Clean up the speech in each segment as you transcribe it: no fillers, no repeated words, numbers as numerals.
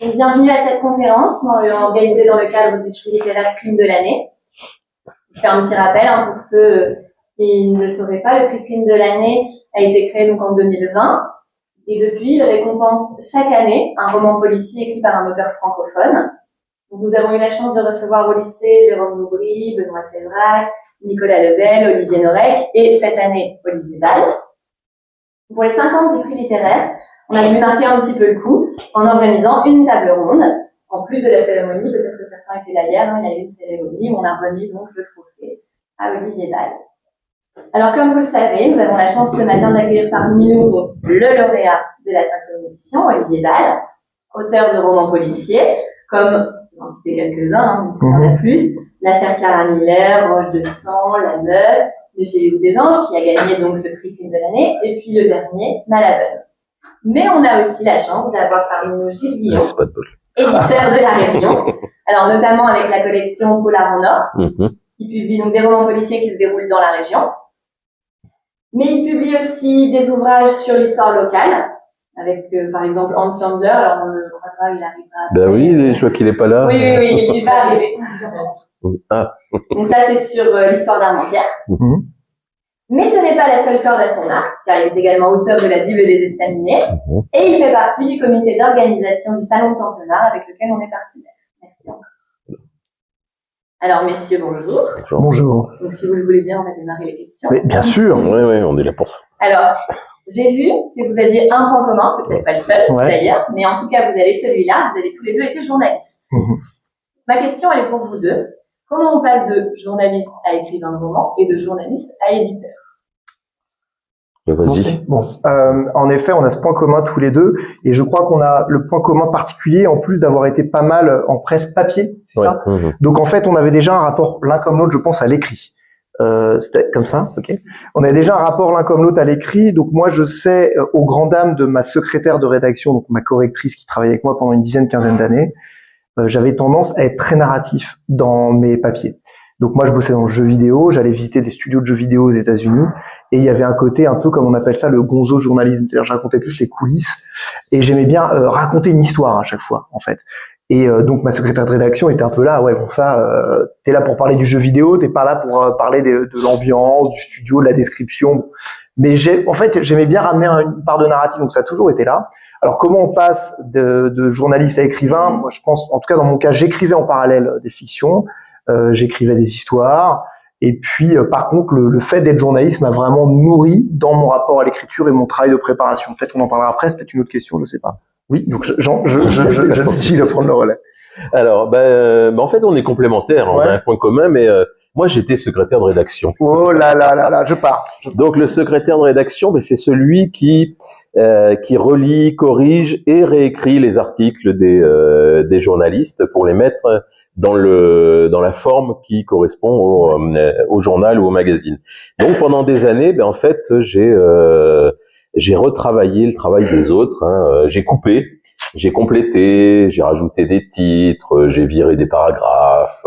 Donc, bienvenue à cette conférence organisée dans le cadre du prix littéraire Crime de l'année. Je fais un petit rappel pour ceux qui ne le sauraient pas. Le prix Crime de l'année a été créé donc en 2020 et depuis il récompense chaque année un roman policier écrit par un auteur francophone. Donc, nous avons eu la chance de recevoir au lycée Jérôme Loubry, Benoît Sévrac, Nicolas Lebel, Olivier Norek et cette année Olivier Dahl. Pour les 5 ans du prix littéraire, on a voulu marquer un petit peu le coup en organisant une table ronde. En plus de la cérémonie, peut-être que certains étaient là hier, il y a eu une cérémonie où on a remis donc le trophée à Olivier Dahl. Alors comme vous le savez, nous avons la chance ce matin d'accueillir parmi nous donc, le lauréat de la 5e édition, Olivier Dahl, auteur de romans policiers, comme, je vais en citer quelques-uns, même s'il y en a plus, l'affaire Clara Miller, Roche de sang, La Meute, de chez les des Anges, qui a gagné donc le prix Crime de l'année, et puis le dernier, Malabonne. Mais on a aussi la chance d'avoir parmi nous Gilles Guillon, éditeur de la région, alors notamment avec la collection Polar en Or, qui publie donc des romans policiers qui se déroulent dans la région. Mais il publie aussi des ouvrages sur l'histoire locale, avec par exemple Hans Landler, alors on le croit pas, il arrivera. Ben oui, je vois qu'il est pas là. Oui, il va arriver. Donc ça c'est sur l'histoire d'Armentières. Mais ce n'est pas la seule corde à son arc, car il est également auteur de la Bible des Estaminets, et il fait partie du comité d'organisation du Salon Templard avec lequel on est partenaire. Merci encore. Alors, messieurs, bonjour. Bonjour. Donc, si vous le voulez bien, on va démarrer les questions. Mais bien sûr. Oui, on est là pour ça. Alors, j'ai vu que vous aviez un point commun, c'est peut-être pas le seul d'ailleurs, mais en tout cas, vous avez celui-là, vous avez tous les deux été journalistes. Ma question, elle est pour vous deux. Comment on passe de journaliste à écrivain de roman et de journaliste à éditeur? Vas-y. Bon, en effet, on a ce point commun tous les deux, et je crois qu'on a le point commun particulier en plus d'avoir été pas mal en presse papier, c'est ça. Donc en fait, on avait déjà un rapport l'un comme l'autre, je pense, à l'écrit. C'était comme ça, ok. On avait déjà un rapport l'un comme l'autre à l'écrit. Donc moi, je sais, aux grandes dames de ma secrétaire de rédaction, donc ma correctrice qui travaillait avec moi pendant une quinzaine d'années, j'avais tendance à être très narratif dans mes papiers. Donc moi, je bossais dans le jeu vidéo, j'allais visiter des studios de jeux vidéo aux États-Unis, et il y avait un côté un peu comme on appelle ça le gonzo journalisme, c'est-à-dire je racontais plus les coulisses, et j'aimais bien raconter une histoire à chaque fois, en fait. Et donc ma secrétaire de rédaction était un peu là, ouais bon ça, t'es là pour parler du jeu vidéo, t'es pas là pour parler de l'ambiance, du studio, de la description. Mais j'aimais bien ramener une part de narrative, donc ça a toujours été là. Alors comment on passe de journaliste à écrivain? Moi je pense, en tout cas dans mon cas, j'écrivais en parallèle des fictions. J'écrivais des histoires, et puis par contre le fait d'être journaliste m'a vraiment nourri dans mon rapport à l'écriture et mon travail de préparation. Peut-être qu'on en parlera après, c'est peut-être une autre question, je sais pas. Oui, donc je décide de prendre le relais. Alors, en fait, on est complémentaires, on a un point commun, mais moi, j'étais secrétaire de rédaction. Oh là, je pars. Donc, le secrétaire de rédaction, c'est celui qui relit, corrige et réécrit les articles des journalistes pour les mettre dans la forme qui correspond au journal ou au magazine. Donc, pendant des années, en fait, j'ai retravaillé le travail des autres. J'ai coupé, j'ai complété, j'ai rajouté des titres, j'ai viré des paragraphes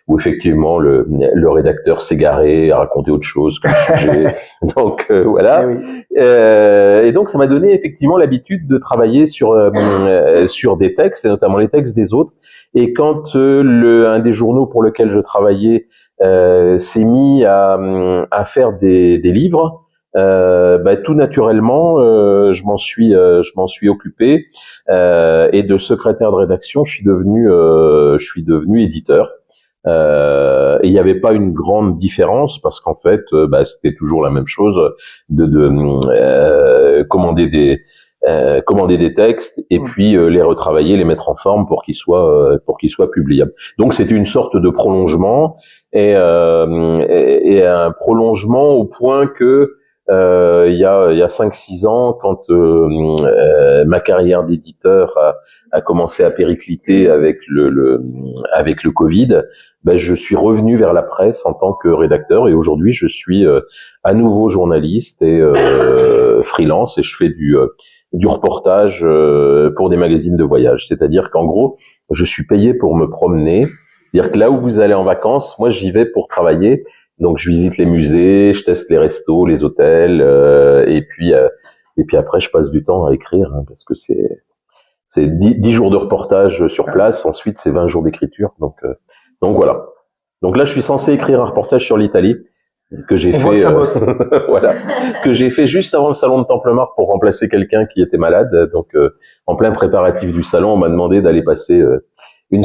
où effectivement le rédacteur s'est garé à raconter autre chose que le sujet. Donc voilà. Et donc ça m'a donné effectivement l'habitude de travailler sur des textes et notamment les textes des autres. Et quand un des journaux pour lequel je travaillais s'est mis à faire des livres, tout naturellement, je m'en suis occupé, et de secrétaire de rédaction, je suis devenu éditeur. Et il n'y avait pas une grande différence parce qu'en fait, c'était toujours la même chose de commander des textes et puis les retravailler, les mettre en forme pour qu'ils soient publiables. Donc c'était une sorte de prolongement et un prolongement au point que il y a 5-6 ans, quand ma carrière d'éditeur a commencé à péricliter avec le Covid, je suis revenu vers la presse en tant que rédacteur et aujourd'hui je suis à nouveau journaliste et freelance et je fais du reportage pour des magazines de voyage. C'est-à-dire qu'en gros, je suis payé pour me promener. C'est-à-dire que là où vous allez en vacances, moi j'y vais pour travailler. Donc je visite les musées, je teste les restos, les hôtels, et puis après je passe du temps à écrire parce que c'est 10 jours de reportage sur place, ensuite c'est 20 jours d'écriture. Donc voilà. Donc là, je suis censé écrire un reportage sur l'Italie que j'ai fait, voilà, que j'ai fait juste avant le salon de Templemar pour remplacer quelqu'un qui était malade. Donc en plein préparatif du salon, on m'a demandé d'aller passer une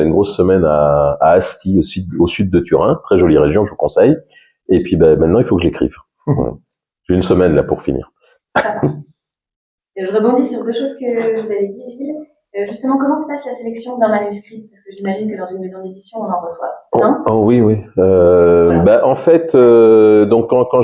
grosse semaine à Asti, au sud de Turin, très jolie région, je vous conseille. Et puis maintenant, il faut que je l'écrive. Voilà. J'ai une semaine là pour finir. Je rebondis sur deux choses que vous avez dit, Gilles. Justement, comment se passe la sélection d'un manuscrit? Parce que j'imagine que dans une maison d'édition, on en reçoit plein. Oh oui. Voilà. En fait, donc quand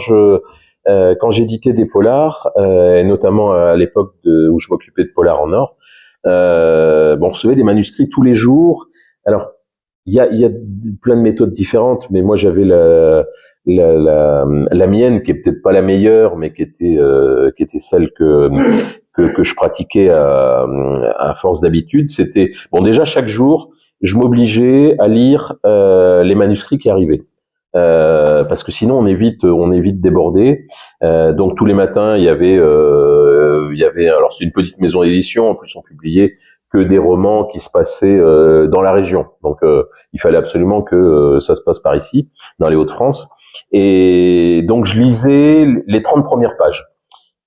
j'éditais des polars, et notamment à l'époque où je m'occupais de Polar en Or, on recevait des manuscrits tous les jours. Alors, il y a plein de méthodes différentes, mais moi j'avais la mienne qui est peut-être pas la meilleure, mais qui était celle que je pratiquais à force d'habitude. C'était déjà chaque jour, je m'obligeais à lire les manuscrits qui arrivaient. Parce que sinon on est vite débordé. Donc tous les matins il y avait alors c'est une petite maison d'édition, en plus on publiait que des romans qui se passaient dans la région. Donc il fallait absolument que ça se passe par ici, dans les Hauts-de-France. Et donc je lisais les 30 premières pages.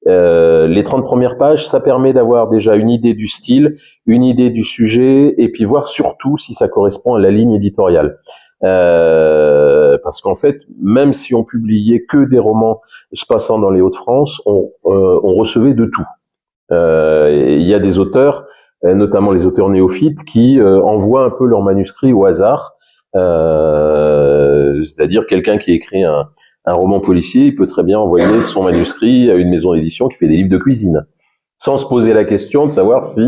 Les 30 premières pages, ça permet d'avoir déjà une idée du style, une idée du sujet, et puis voir surtout si ça correspond à la ligne éditoriale. Parce qu'en fait, même si on publiait que des romans se passant dans les Hauts-de-France, on recevait de tout. Il y a des auteurs, notamment les auteurs néophytes, qui envoient un peu leurs manuscrits au hasard. C'est-à-dire quelqu'un qui écrit un roman policier, il peut très bien envoyer son manuscrit à une maison d'édition qui fait des livres de cuisine, sans se poser la question de savoir si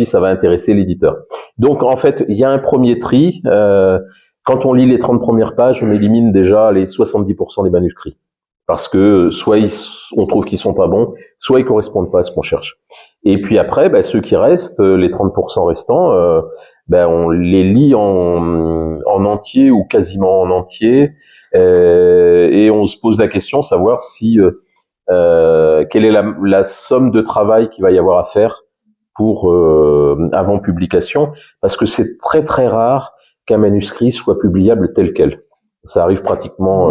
ça va intéresser l'éditeur. Donc en fait, il y a un premier tri. Quand on lit les 30 premières pages, on élimine déjà les 70% des manuscrits. Parce que soit on trouve qu'ils sont pas bons, soit ils correspondent pas à ce qu'on cherche. Et puis après, ceux qui restent, les 30% restants, on les lit en entier ou quasiment en entier, et on se pose la question, savoir si quelle est la somme de travail qu'il va y avoir à faire pour avant publication, parce que c'est très très rare qu'un manuscrit soit publiable tel quel. Ça arrive pratiquement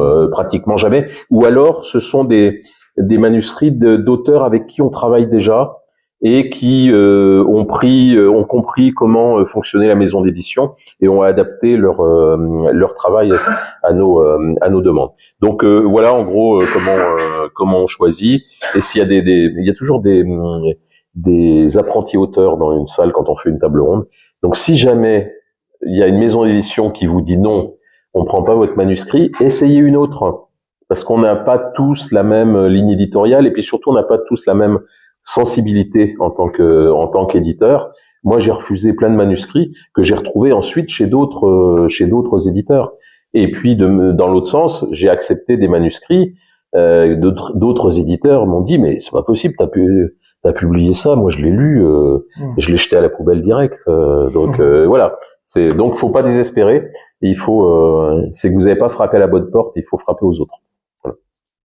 jamais. Ou alors, ce sont des manuscrits d'auteurs avec qui on travaille déjà et qui ont compris comment fonctionnait la maison d'édition et ont adapté leur travail à nos demandes. Donc voilà en gros comment on choisit. Et s'il y a il y a toujours des apprentis auteurs dans une salle quand on fait une table ronde. Donc si jamais il y a une maison d'édition qui vous dit non, on prend pas votre manuscrit, essayez une autre, parce qu'on n'a pas tous la même ligne éditoriale et puis surtout on n'a pas tous la même sensibilité en tant qu'éditeur. Moi, j'ai refusé plein de manuscrits que j'ai retrouvés ensuite chez d'autres éditeurs. Et puis dans l'autre sens, j'ai accepté des manuscrits d'autres éditeurs m'ont dit mais c'est pas possible, t'as publié ça, moi je l'ai lu, je l'ai jeté à la poubelle direct. Donc voilà, donc faut pas désespérer. Et il faut, c'est que vous n'avez pas frappé à la bonne porte, il faut frapper aux autres. Voilà.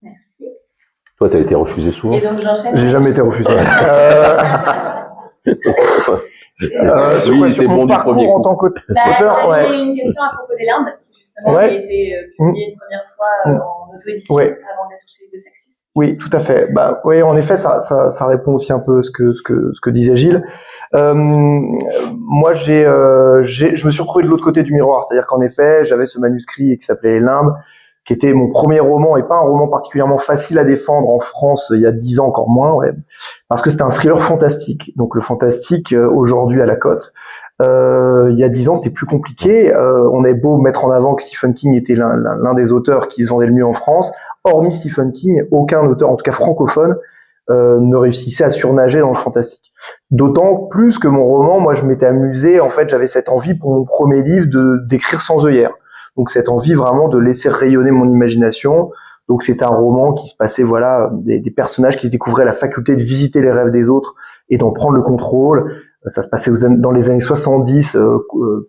Merci. Toi, t'as été refusé souvent. Et donc j'enchaîne. J'ai jamais été refusé. Sur mon parcours en tant qu'auteur, ouais. Il y a une question à propos des limbes, justement, qui a été publiée une première fois en auto-édition avant d'être chez De Saxus. Oui, tout à fait. Oui, en effet, ça répond aussi un peu ce que disait Gilles. Moi, je me suis retrouvé de l'autre côté du miroir, c'est-à-dire qu'en effet, j'avais ce manuscrit qui s'appelait Les Limbes, qui était mon premier roman et pas un roman particulièrement facile à défendre en France il y a 10 ans, encore moins, parce que c'était un thriller fantastique. Donc le fantastique aujourd'hui à la cote. Il y a 10 ans, c'était plus compliqué. On avait beau mettre en avant que Stephen King était l'un des auteurs qui se vendait le mieux en France. Hormis Stephen King, aucun auteur, en tout cas francophone, ne réussissait à surnager dans le fantastique. D'autant plus que mon roman, moi, je m'étais amusé. En fait, j'avais cette envie pour mon premier livre d'écrire sans œillère. Donc cette envie vraiment de laisser rayonner mon imagination. Donc c'était un roman qui se passait, des personnages qui se découvraient la faculté de visiter les rêves des autres et d'en prendre le contrôle. Ça se passait dans les années 70,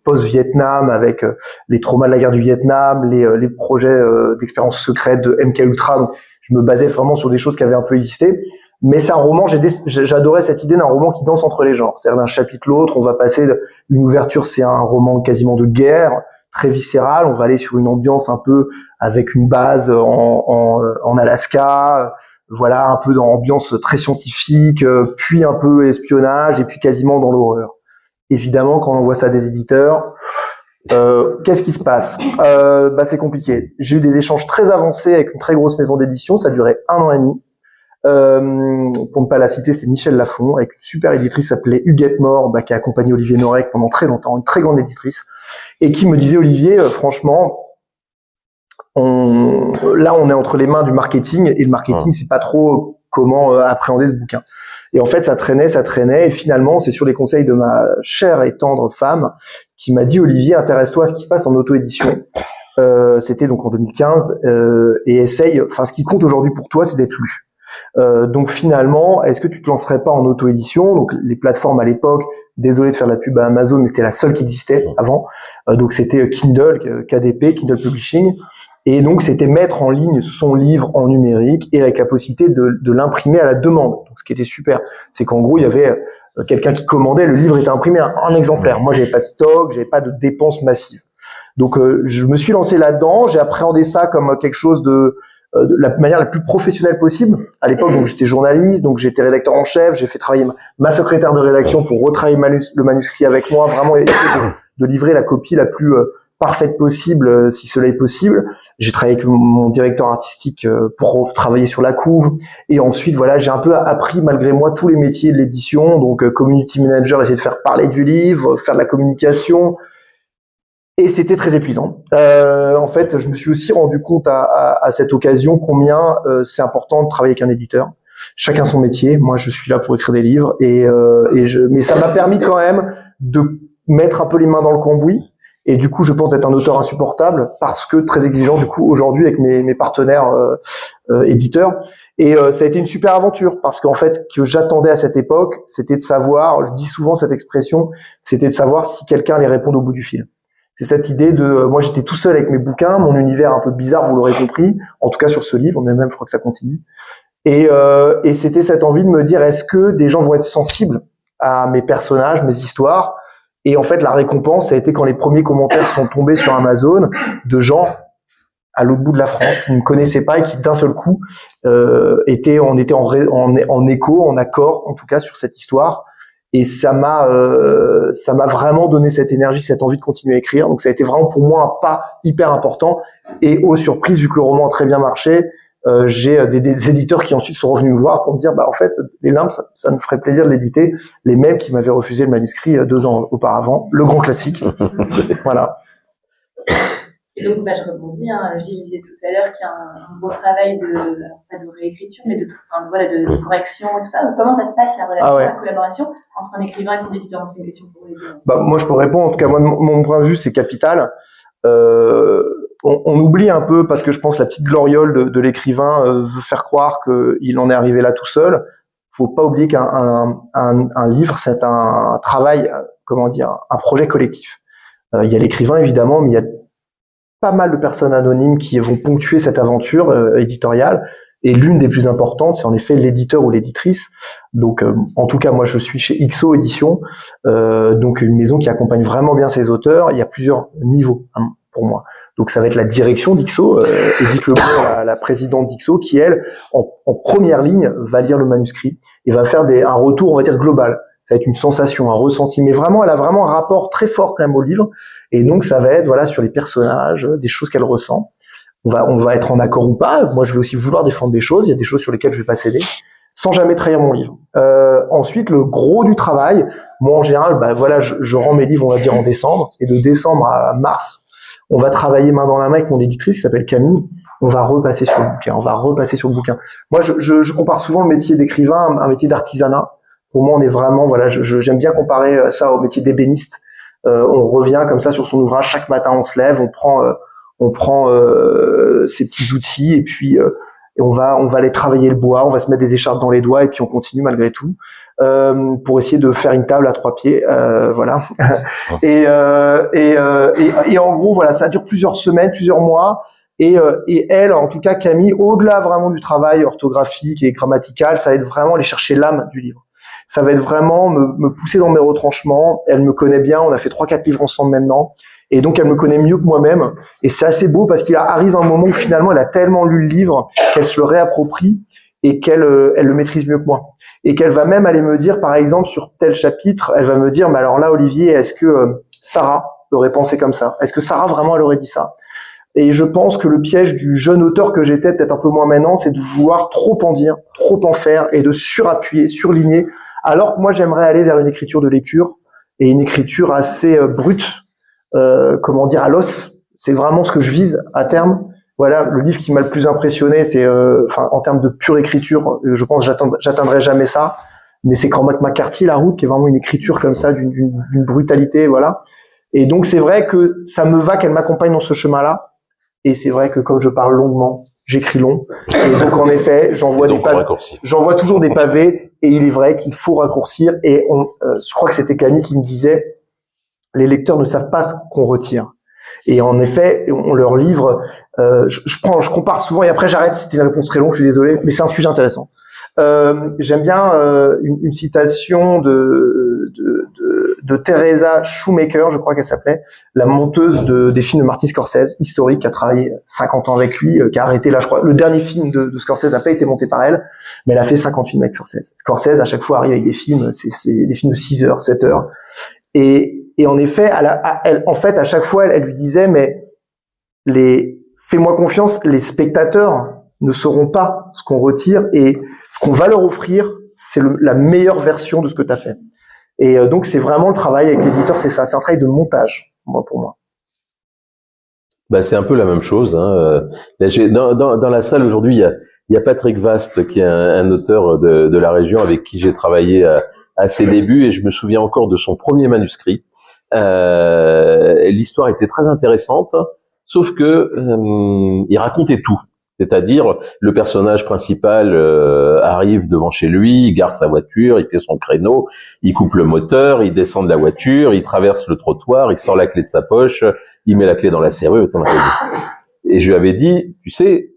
post-Vietnam, avec les traumas de la guerre du Vietnam, les projets d'expérience secrète de MK Ultra. Donc je me basais vraiment sur des choses qui avaient un peu existé. Mais c'est un roman, j'adorais cette idée d'un roman qui danse entre les genres. C'est-à-dire d'un chapitre l'autre, on va passer une ouverture, c'est un roman quasiment de guerre, très viscéral, on va aller sur une ambiance un peu avec une base en Alaska, voilà, un peu dans ambiance très scientifique, puis un peu espionnage, et puis quasiment dans l'horreur. Évidemment, quand on envoie ça à des éditeurs, qu'est-ce qui se passe? C'est compliqué. J'ai eu des échanges très avancés avec une très grosse maison d'édition, ça a duré 1 an et demi. Pour ne pas la citer, c'est Michel Lafon, avec une super éditrice appelée Huguette Mort, qui a accompagné Olivier Norek pendant très longtemps, une très grande éditrice, et qui me disait, Olivier, franchement, là on est entre les mains du marketing, et le marketing, c'est pas trop comment appréhender ce bouquin. Et en fait, ça traînait, et finalement, c'est sur les conseils de ma chère et tendre femme qui m'a dit, Olivier, intéresse-toi à ce qui se passe en auto-édition. C'était donc en 2015, et essaye, ce qui compte aujourd'hui pour toi, c'est d'être lu. Donc finalement, est-ce que tu te lancerais pas en auto-édition? Donc les plateformes à l'époque, désolé de faire la pub à Amazon, mais c'était la seule qui existait avant. Donc c'était Kindle, KDP, Kindle Publishing. Et donc c'était mettre en ligne son livre en numérique et avec la possibilité de l'imprimer à la demande. Donc, ce qui était super, c'est qu'en gros il y avait quelqu'un qui commandait, le livre était imprimé en exemplaire. Moi j'avais pas de stock, j'avais pas de dépenses massives. Donc je me suis lancé là-dedans, j'ai appréhendé ça comme quelque chose de la manière la plus professionnelle possible. À l'époque, donc j'étais journaliste, donc j'étais rédacteur en chef, j'ai fait travailler ma secrétaire de rédaction pour retravailler le manuscrit avec moi, vraiment essayer de livrer la copie la plus parfaite possible, si cela est possible. J'ai travaillé avec mon directeur artistique pour travailler sur la couve, et ensuite voilà, j'ai un peu appris malgré moi tous les métiers de l'édition, donc community manager, essayer de faire parler du livre, faire de la communication. Et c'était très épuisant. En fait, je me suis aussi rendu compte à cette occasion combien c'est important de travailler avec un éditeur. Chacun son métier. Moi, je suis là pour écrire des livres, mais ça m'a permis quand même de mettre un peu les mains dans le cambouis. Et du coup, je pense être un auteur insupportable parce que très exigeant du coup aujourd'hui avec mes partenaires éditeurs. Et ça a été une super aventure parce qu'en fait, ce que j'attendais à cette époque, c'était de savoir. Je dis souvent cette expression, c'était de savoir si quelqu'un allait répondre au bout du fil. C'est cette idée moi j'étais tout seul avec mes bouquins, mon univers un peu bizarre, vous l'aurez compris, en tout cas sur ce livre, mais même je crois que ça continue. Et c'était cette envie de me dire, est-ce que des gens vont être sensibles à mes personnages, mes histoires? Et en fait, la récompense, ça a été quand les premiers commentaires sont tombés sur Amazon de gens à l'autre bout de la France qui ne me connaissaient pas et qui d'un seul coup on était en écho, en accord, en tout cas sur cette histoire. Et ça m'a vraiment donné cette énergie, cette envie de continuer à écrire. Donc ça a été vraiment pour moi un pas hyper important. Et aux surprises, vu que le roman a très bien marché, j'ai des éditeurs qui ensuite sont revenus me voir pour me dire, en fait, Les Limbes, ça me ferait plaisir de l'éditer. Les mêmes qui m'avaient refusé le manuscrit 2 ans auparavant, le grand classique. Voilà. Et donc, je rebondis, Gilles disait tout à l'heure qu'il y a un beau travail pas de réécriture, mais de correction et tout ça. Donc, comment ça se passe, la relation, la collaboration entre un écrivain et son éditeur? C'est une question pour les deux. Moi, je peux répondre. En tout cas, moi, mon point de vue, c'est capital. On oublie un peu, parce que je pense la petite gloriole de l'écrivain veut faire croire qu'il en est arrivé là tout seul. Faut pas oublier qu'un livre, c'est un travail, un projet collectif. Il y a l'écrivain, évidemment, mais il y a pas mal de personnes anonymes qui vont ponctuer cette aventure éditoriale. Et l'une des plus importantes, c'est en effet l'éditeur ou l'éditrice. Donc, en tout cas, moi, je suis chez XO Édition, donc une maison qui accompagne vraiment bien ses auteurs. Il y a plusieurs niveaux pour moi. Donc, ça va être la direction d'XO, Edith Lebon, la présidente d'XO, qui, elle, en première ligne, va lire le manuscrit et va faire un retour, on va dire, global. Ça va être une sensation, un ressenti, mais vraiment, elle a vraiment un rapport très fort quand même au livre. Et donc, ça va être, sur les personnages, des choses qu'elle ressent. On va être en accord ou pas. Moi, je vais aussi vouloir défendre des choses. Il y a des choses sur lesquelles je vais pas céder, sans jamais trahir mon livre. Ensuite, le gros du travail, moi, en général, je rends mes livres, on va dire, en décembre. Et de décembre à mars, on va travailler main dans la main avec mon éditrice, qui s'appelle Camille. On va repasser sur le bouquin. Moi, je compare souvent le métier d'écrivain à un métier d'artisanat. Pour moi, on est vraiment, j'aime bien comparer ça au métier d'ébéniste. On revient comme ça sur son ouvrage. Chaque matin, on se lève, on prend ces petits outils et puis on va aller travailler le bois, on va se mettre des écharpes dans les doigts et puis on continue malgré tout pour essayer de faire une table à 3 pieds, voilà. Et en gros, ça dure plusieurs semaines, plusieurs mois. Et elle, en tout cas Camille, au-delà vraiment du travail orthographique et grammatical, ça va être vraiment aller chercher l'âme du livre. Ça va être vraiment me pousser dans mes retranchements. Elle me connaît bien, on a fait 3-4 livres ensemble maintenant. Et donc, elle me connaît mieux que moi-même. Et c'est assez beau parce qu'il arrive un moment où finalement, elle a tellement lu le livre qu'elle se le réapproprie et qu'elle elle le maîtrise mieux que moi. Et qu'elle va même aller me dire, par exemple, sur tel chapitre, elle va me dire, mais alors là, Olivier, est-ce que Sarah aurait pensé comme ça? Est-ce que Sarah, vraiment, elle aurait dit ça? Et je pense que le piège du jeune auteur que j'étais, peut-être un peu moins maintenant, c'est de vouloir trop en dire, trop en faire et de surappuyer, surligner. Alors que moi, j'aimerais aller vers une écriture de l'épure et une écriture assez brute, comment dire, à l'os. C'est vraiment ce que je vise à terme. Voilà, le livre qui m'a le plus impressionné, c'est, en termes de pure écriture, je pense que j'atteindrai jamais ça. Mais c'est Cormac McCarthy, La Route, qui est vraiment une écriture comme ça, d'une brutalité, voilà. Et donc, c'est vrai que ça me va qu'elle m'accompagne dans ce chemin-là. Et c'est vrai que comme je parle longuement, j'écris long. Et donc, en effet, j'envoie toujours des pavés. Et il est vrai qu'il faut raccourcir. Et je crois que c'était Camille qui me disait, les lecteurs ne savent pas ce qu'on retire. Et en effet, on leur livre, je compare souvent, et après j'arrête, c'était une réponse très longue, je suis désolé, mais c'est un sujet intéressant. J'aime bien une citation de Teresa Shoemaker, je crois qu'elle s'appelait, la monteuse des films de Martin Scorsese, historique, qui a travaillé 50 ans avec lui, qui a arrêté là, je crois. Le dernier film de Scorsese n'a pas été monté par elle, mais elle a fait 50 films avec Scorsese. Scorsese, à chaque fois, arrive avec des films, c'est des films de 6 heures, 7 heures. Et en effet, en fait, à chaque fois, elle lui disait, mais fais-moi confiance, les spectateurs ne sauront pas ce qu'on retire et ce qu'on va leur offrir, c'est la meilleure version de ce que tu as fait. Et donc, c'est vraiment le travail avec l'éditeur, c'est ça, c'est un travail de montage, pour moi. Bah, c'est un peu la même chose. Hein. Dans la salle aujourd'hui, il y a Patrick Vast, qui est un auteur de la région avec qui j'ai travaillé à ses débuts, et je me souviens encore de son premier manuscrit. L'histoire était très intéressante, sauf que il racontait tout. C'est-à-dire, le personnage principal arrive devant chez lui, il gare sa voiture, il fait son créneau, il coupe le moteur, il descend de la voiture, il traverse le trottoir, il sort la clé de sa poche, il met la clé dans la serrure, et je lui avais dit, tu sais,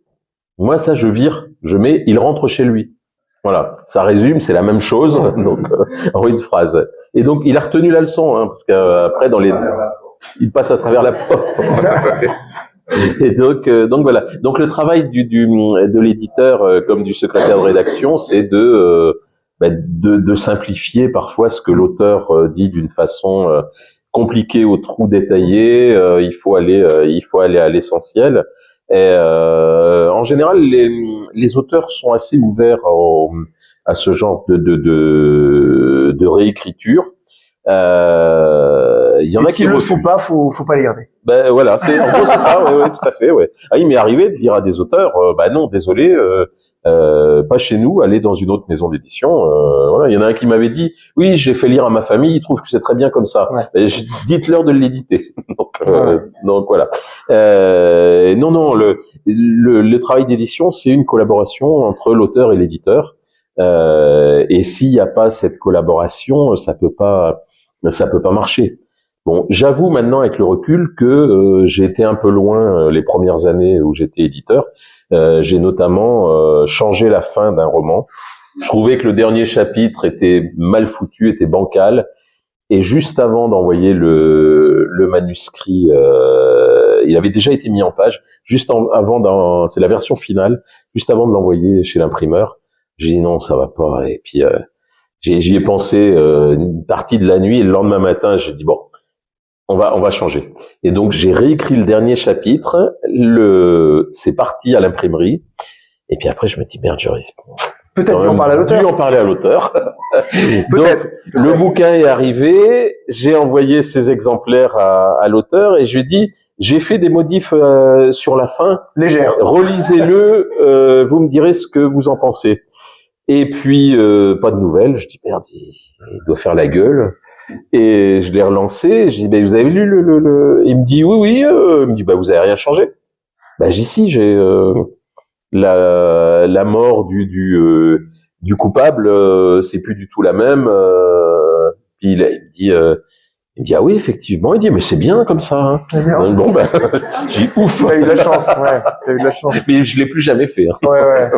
moi ça je vire, il rentre chez lui. Voilà, ça résume, c'est la même chose, donc en une phrase. Et donc il a retenu la leçon, hein, parce qu'après il passe à travers la porte. Et donc voilà. Donc le travail de l'éditeur comme du secrétaire de rédaction, c'est de simplifier parfois ce que l'auteur dit d'une façon compliquée au trou détaillé. Il faut aller à l'essentiel. Et en général, les auteurs sont assez ouverts à ce genre de réécriture. Il y en a qui le font pas, faut pas les garder. Ben voilà, en gros c'est ça, ouais, tout à fait, ouais. Ah, il m'est arrivé de dire à des auteurs, non, désolé, pas chez nous, allez dans une autre maison d'édition. Voilà, il y en a un qui m'avait dit, oui, j'ai fait lire à ma famille, ils trouvent que c'est très bien comme ça. Ouais. Dites-leur de l'éditer. Donc voilà. Non, le travail d'édition, c'est une collaboration entre l'auteur et l'éditeur. Et s'il n'y a pas cette collaboration, ça peut pas marcher. Bon, j'avoue maintenant avec le recul que j'ai été un peu loin les premières années où j'étais éditeur. J'ai notamment changé la fin d'un roman. Je trouvais que le dernier chapitre était mal foutu, était bancal. Et juste avant d'envoyer le manuscrit, il avait déjà été mis en page. C'est la version finale. Juste avant de l'envoyer chez l'imprimeur, j'ai dit non, ça va pas. Et puis j'y ai pensé une partie de la nuit et le lendemain matin, j'ai dit bon, on va changer. Et donc j'ai réécrit le dernier chapitre. C'est parti à l'imprimerie. Et puis après, je me dis merde, peut-être dû en parler à l'auteur. Donc le bouquin est arrivé. J'ai envoyé ces exemplaires à l'auteur et je lui ai dit j'ai fait des modifs sur la fin. Légère. Relisez-le. Vous me direz ce que vous en pensez. Et puis pas de nouvelles. Je dis merde, il doit faire la gueule. Et je l'ai relancé. Je dis vous avez lu le. Il me dit oui. Il me dit vous avez rien changé. J'y suis. J'ai la mort du coupable, c'est plus du tout la même. Puis il me dit Il me dit, ah oui, effectivement. Il dit, mais c'est bien comme ça. Hein. Donc, bon, ben, j'ai dit, ouf. T'as eu de la chance, ouais. T'as eu de la chance. Mais je l'ai plus jamais fait. Hein. Ouais.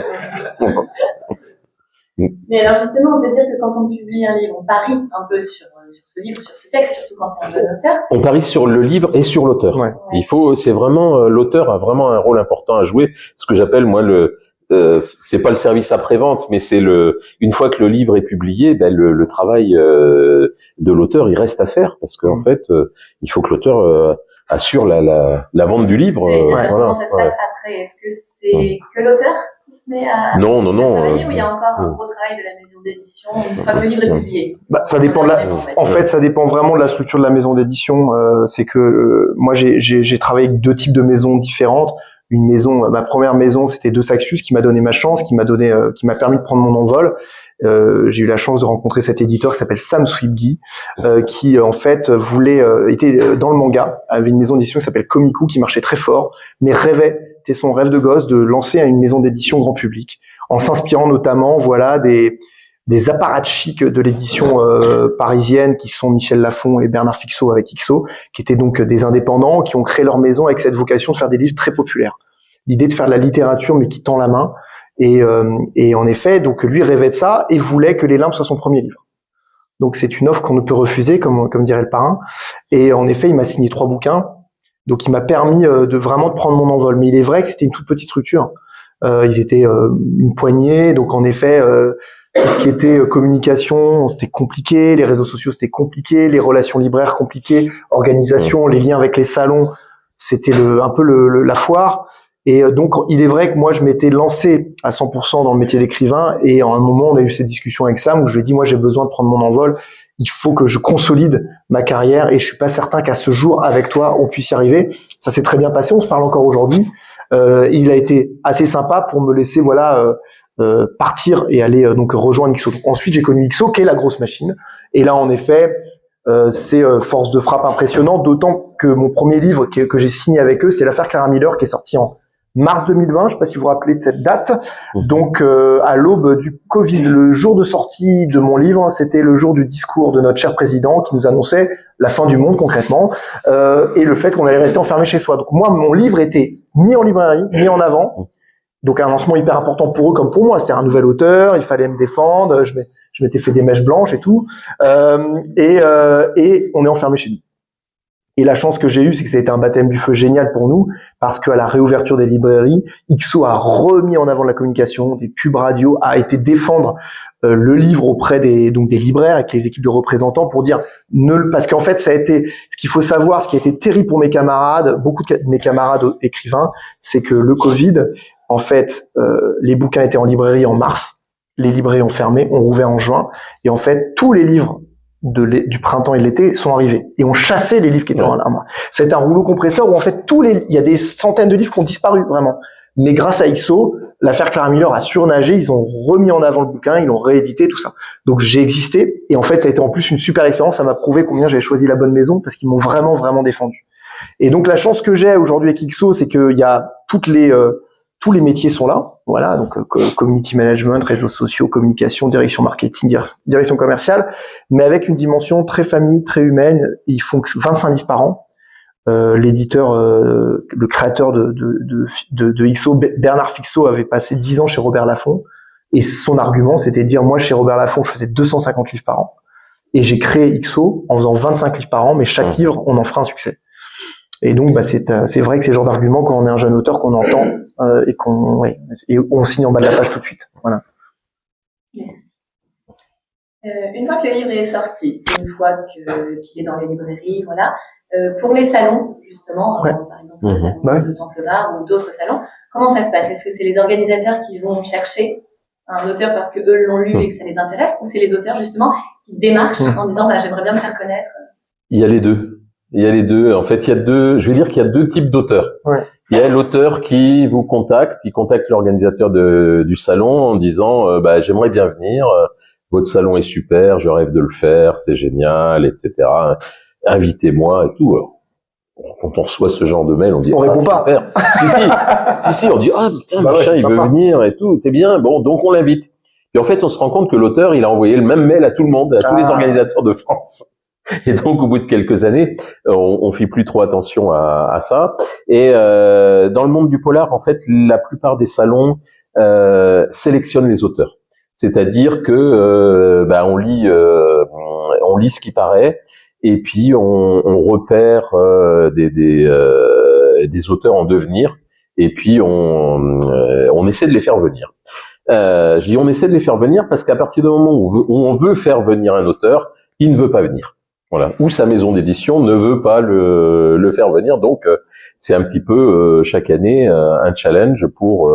Mais alors justement, on peut dire que quand on publie un livre, on parie un peu sur ce livre, sur ce texte, surtout quand c'est un jeune auteur. On parie sur le livre et sur l'auteur. Ouais. C'est vraiment, l'auteur a vraiment un rôle important à jouer. Ce que j'appelle, moi, c'est pas le service après-vente, mais c'est une fois que le livre est publié, ben, le travail, de l'auteur, il reste à faire. Parce qu'en fait, il faut que l'auteur, assure la vente du livre. Voilà. Comment ça se passe après? Est-ce que c'est que l'auteur? Non. Travailler, ou il y a encore un gros travail de la maison d'édition une fois que le livre est publié? Ça dépend en fait, ça dépend vraiment de la structure de la maison d'édition. C'est que moi, j'ai travaillé avec 2 types de maisons différentes. Une maison, ma première maison, c'était De Saxius, qui m'a donné ma chance, qui m'a permis de prendre mon envol. J'ai eu la chance de rencontrer cet éditeur qui s'appelle Sam Swibgy, qui en fait était dans le manga, avait une maison d'édition qui s'appelle Komiku, qui marchait très fort, mais c'était son rêve de gosse de lancer une maison d'édition grand public, en s'inspirant notamment, des apparatchiks de l'édition parisienne, qui sont Michel Lafon et Bernard Fixot avec Ixo, qui étaient donc des indépendants qui ont créé leur maison avec cette vocation de faire des livres très populaires. L'idée de faire de la littérature mais qui tend la main. Et en effet, donc lui rêvait de ça et voulait que Les Limbes soit son premier livre. Donc c'est une offre qu'on ne peut refuser, comme dirait le parrain. Et en effet, il m'a signé 3 bouquins. Donc il m'a permis de prendre mon envol. Mais il est vrai que c'était une toute petite structure. Ils étaient une poignée. Donc en effet, tout ce qui était communication, c'était compliqué. Les réseaux sociaux, c'était compliqué. Les relations libraires, compliquées. Organisation, les liens avec les salons, c'était un peu la foire. Et donc, il est vrai que moi, je m'étais lancé à 100% dans le métier d'écrivain. Et en un moment, on a eu cette discussion avec Sam où je lui ai dit, moi, j'ai besoin de prendre mon envol. Il faut que je consolide ma carrière. Et je suis pas certain qu'à ce jour, avec toi, on puisse y arriver. Ça s'est très bien passé. On se parle encore aujourd'hui. Il a été assez sympa pour me laisser, partir et aller donc rejoindre Ixo. Donc, ensuite, j'ai connu Ixo, qui est la grosse machine. Et là, en effet, c'est force de frappe impressionnante. D'autant que mon premier livre que j'ai signé avec eux, c'était l'affaire Clara Miller, qui est sorti en mars 2020, je sais pas si vous vous rappelez de cette date. Donc à l'aube du Covid, le jour de sortie de mon livre, c'était le jour du discours de notre cher président qui nous annonçait la fin du monde concrètement et le fait qu'on allait rester enfermé chez soi. Donc moi, mon livre était mis en librairie, mis en avant. Donc un lancement hyper important pour eux comme pour moi. C'était un nouvel auteur, il fallait me défendre. Je m'étais fait des mèches blanches et tout. Et on est enfermé chez nous. Et la chance que j'ai eue, c'est que ça a été un baptême du feu génial pour nous, parce qu'à la réouverture des librairies, Ixo a remis en avant de la communication, des pubs radio, a été défendre le livre auprès des libraires avec les équipes de représentants pour dire parce qu'en fait, ça a été ce qu'il faut savoir, ce qui a été terrible pour mes camarades, beaucoup de mes camarades écrivains, c'est que le Covid, en fait, les bouquins étaient en librairie en mars, les librairies ont fermé, ont rouvert en juin, et en fait, tous les livres du printemps et de l'été sont arrivés et ont chassé les livres qui étaient en armoire. C'est un rouleau compresseur où en fait il y a des centaines de livres qui ont disparu vraiment. Mais grâce à Ixo, l'affaire Clara Miller a surnagé, ils ont remis en avant le bouquin, ils l'ont réédité, tout ça. Donc j'ai existé et en fait ça a été en plus une super expérience, ça m'a prouvé combien j'avais choisi la bonne maison parce qu'ils m'ont vraiment vraiment défendu. Et donc la chance que j'ai aujourd'hui avec Ixo, c'est qu'il y a tous les métiers sont là, voilà, donc community management, réseaux sociaux, communication, direction marketing, direction commerciale, mais avec une dimension très famille, très humaine. Ils font 25 livres par an. L'éditeur, le créateur de Ixo, Bernard Fixot, avait passé 10 ans chez Robert Laffont, et son argument, c'était de dire, moi, chez Robert Laffont, je faisais 250 livres par an, et j'ai créé Ixo en faisant 25 livres par an, mais chaque livre, on en fera un succès. Et donc, c'est vrai que c'est le genre d'argument quand on est un jeune auteur qu'on entend et on signe en bas de la page tout de suite. Voilà. Une fois que le livre est sorti, une fois qu'il est dans les librairies, voilà, pour les salons justement, par exemple le salon de Temple-Bar ou d'autres salons, comment ça se passe? Est-ce que c'est les organisateurs qui vont chercher un auteur parce que eux l'ont lu et que ça les intéresse, ou c'est les auteurs justement qui démarchent en disant j'aimerais bien me faire connaître? Il y a les deux. En fait, je vais dire qu'il y a 2 types d'auteurs. Ouais. Il y a l'auteur qui vous contacte, il contacte l'organisateur du salon en disant j'aimerais bien venir, votre salon est super, je rêve de le faire, c'est génial, etc. Invitez-moi et tout. Alors, quand on reçoit ce genre de mail, on dit répond pas. si, on dit machin, il veut venir et tout, c'est bien. Bon, donc on l'invite. Puis en fait, on se rend compte que l'auteur, il a envoyé le même mail à tout le monde, à tous les organisateurs de France. Et donc, au bout de quelques années, on fit plus trop attention à ça. Et dans le monde du polar, en fait, la plupart des salons sélectionnent les auteurs. C'est-à-dire que on lit ce qui paraît, et puis on repère des auteurs en devenir, et puis on essaie de les faire venir. Je dis on essaie de les faire venir parce qu'à partir du moment où on veut faire venir un auteur, il ne veut pas venir. Voilà. Ou sa maison d'édition ne veut pas le faire venir. Donc c'est un petit peu chaque année un challenge pour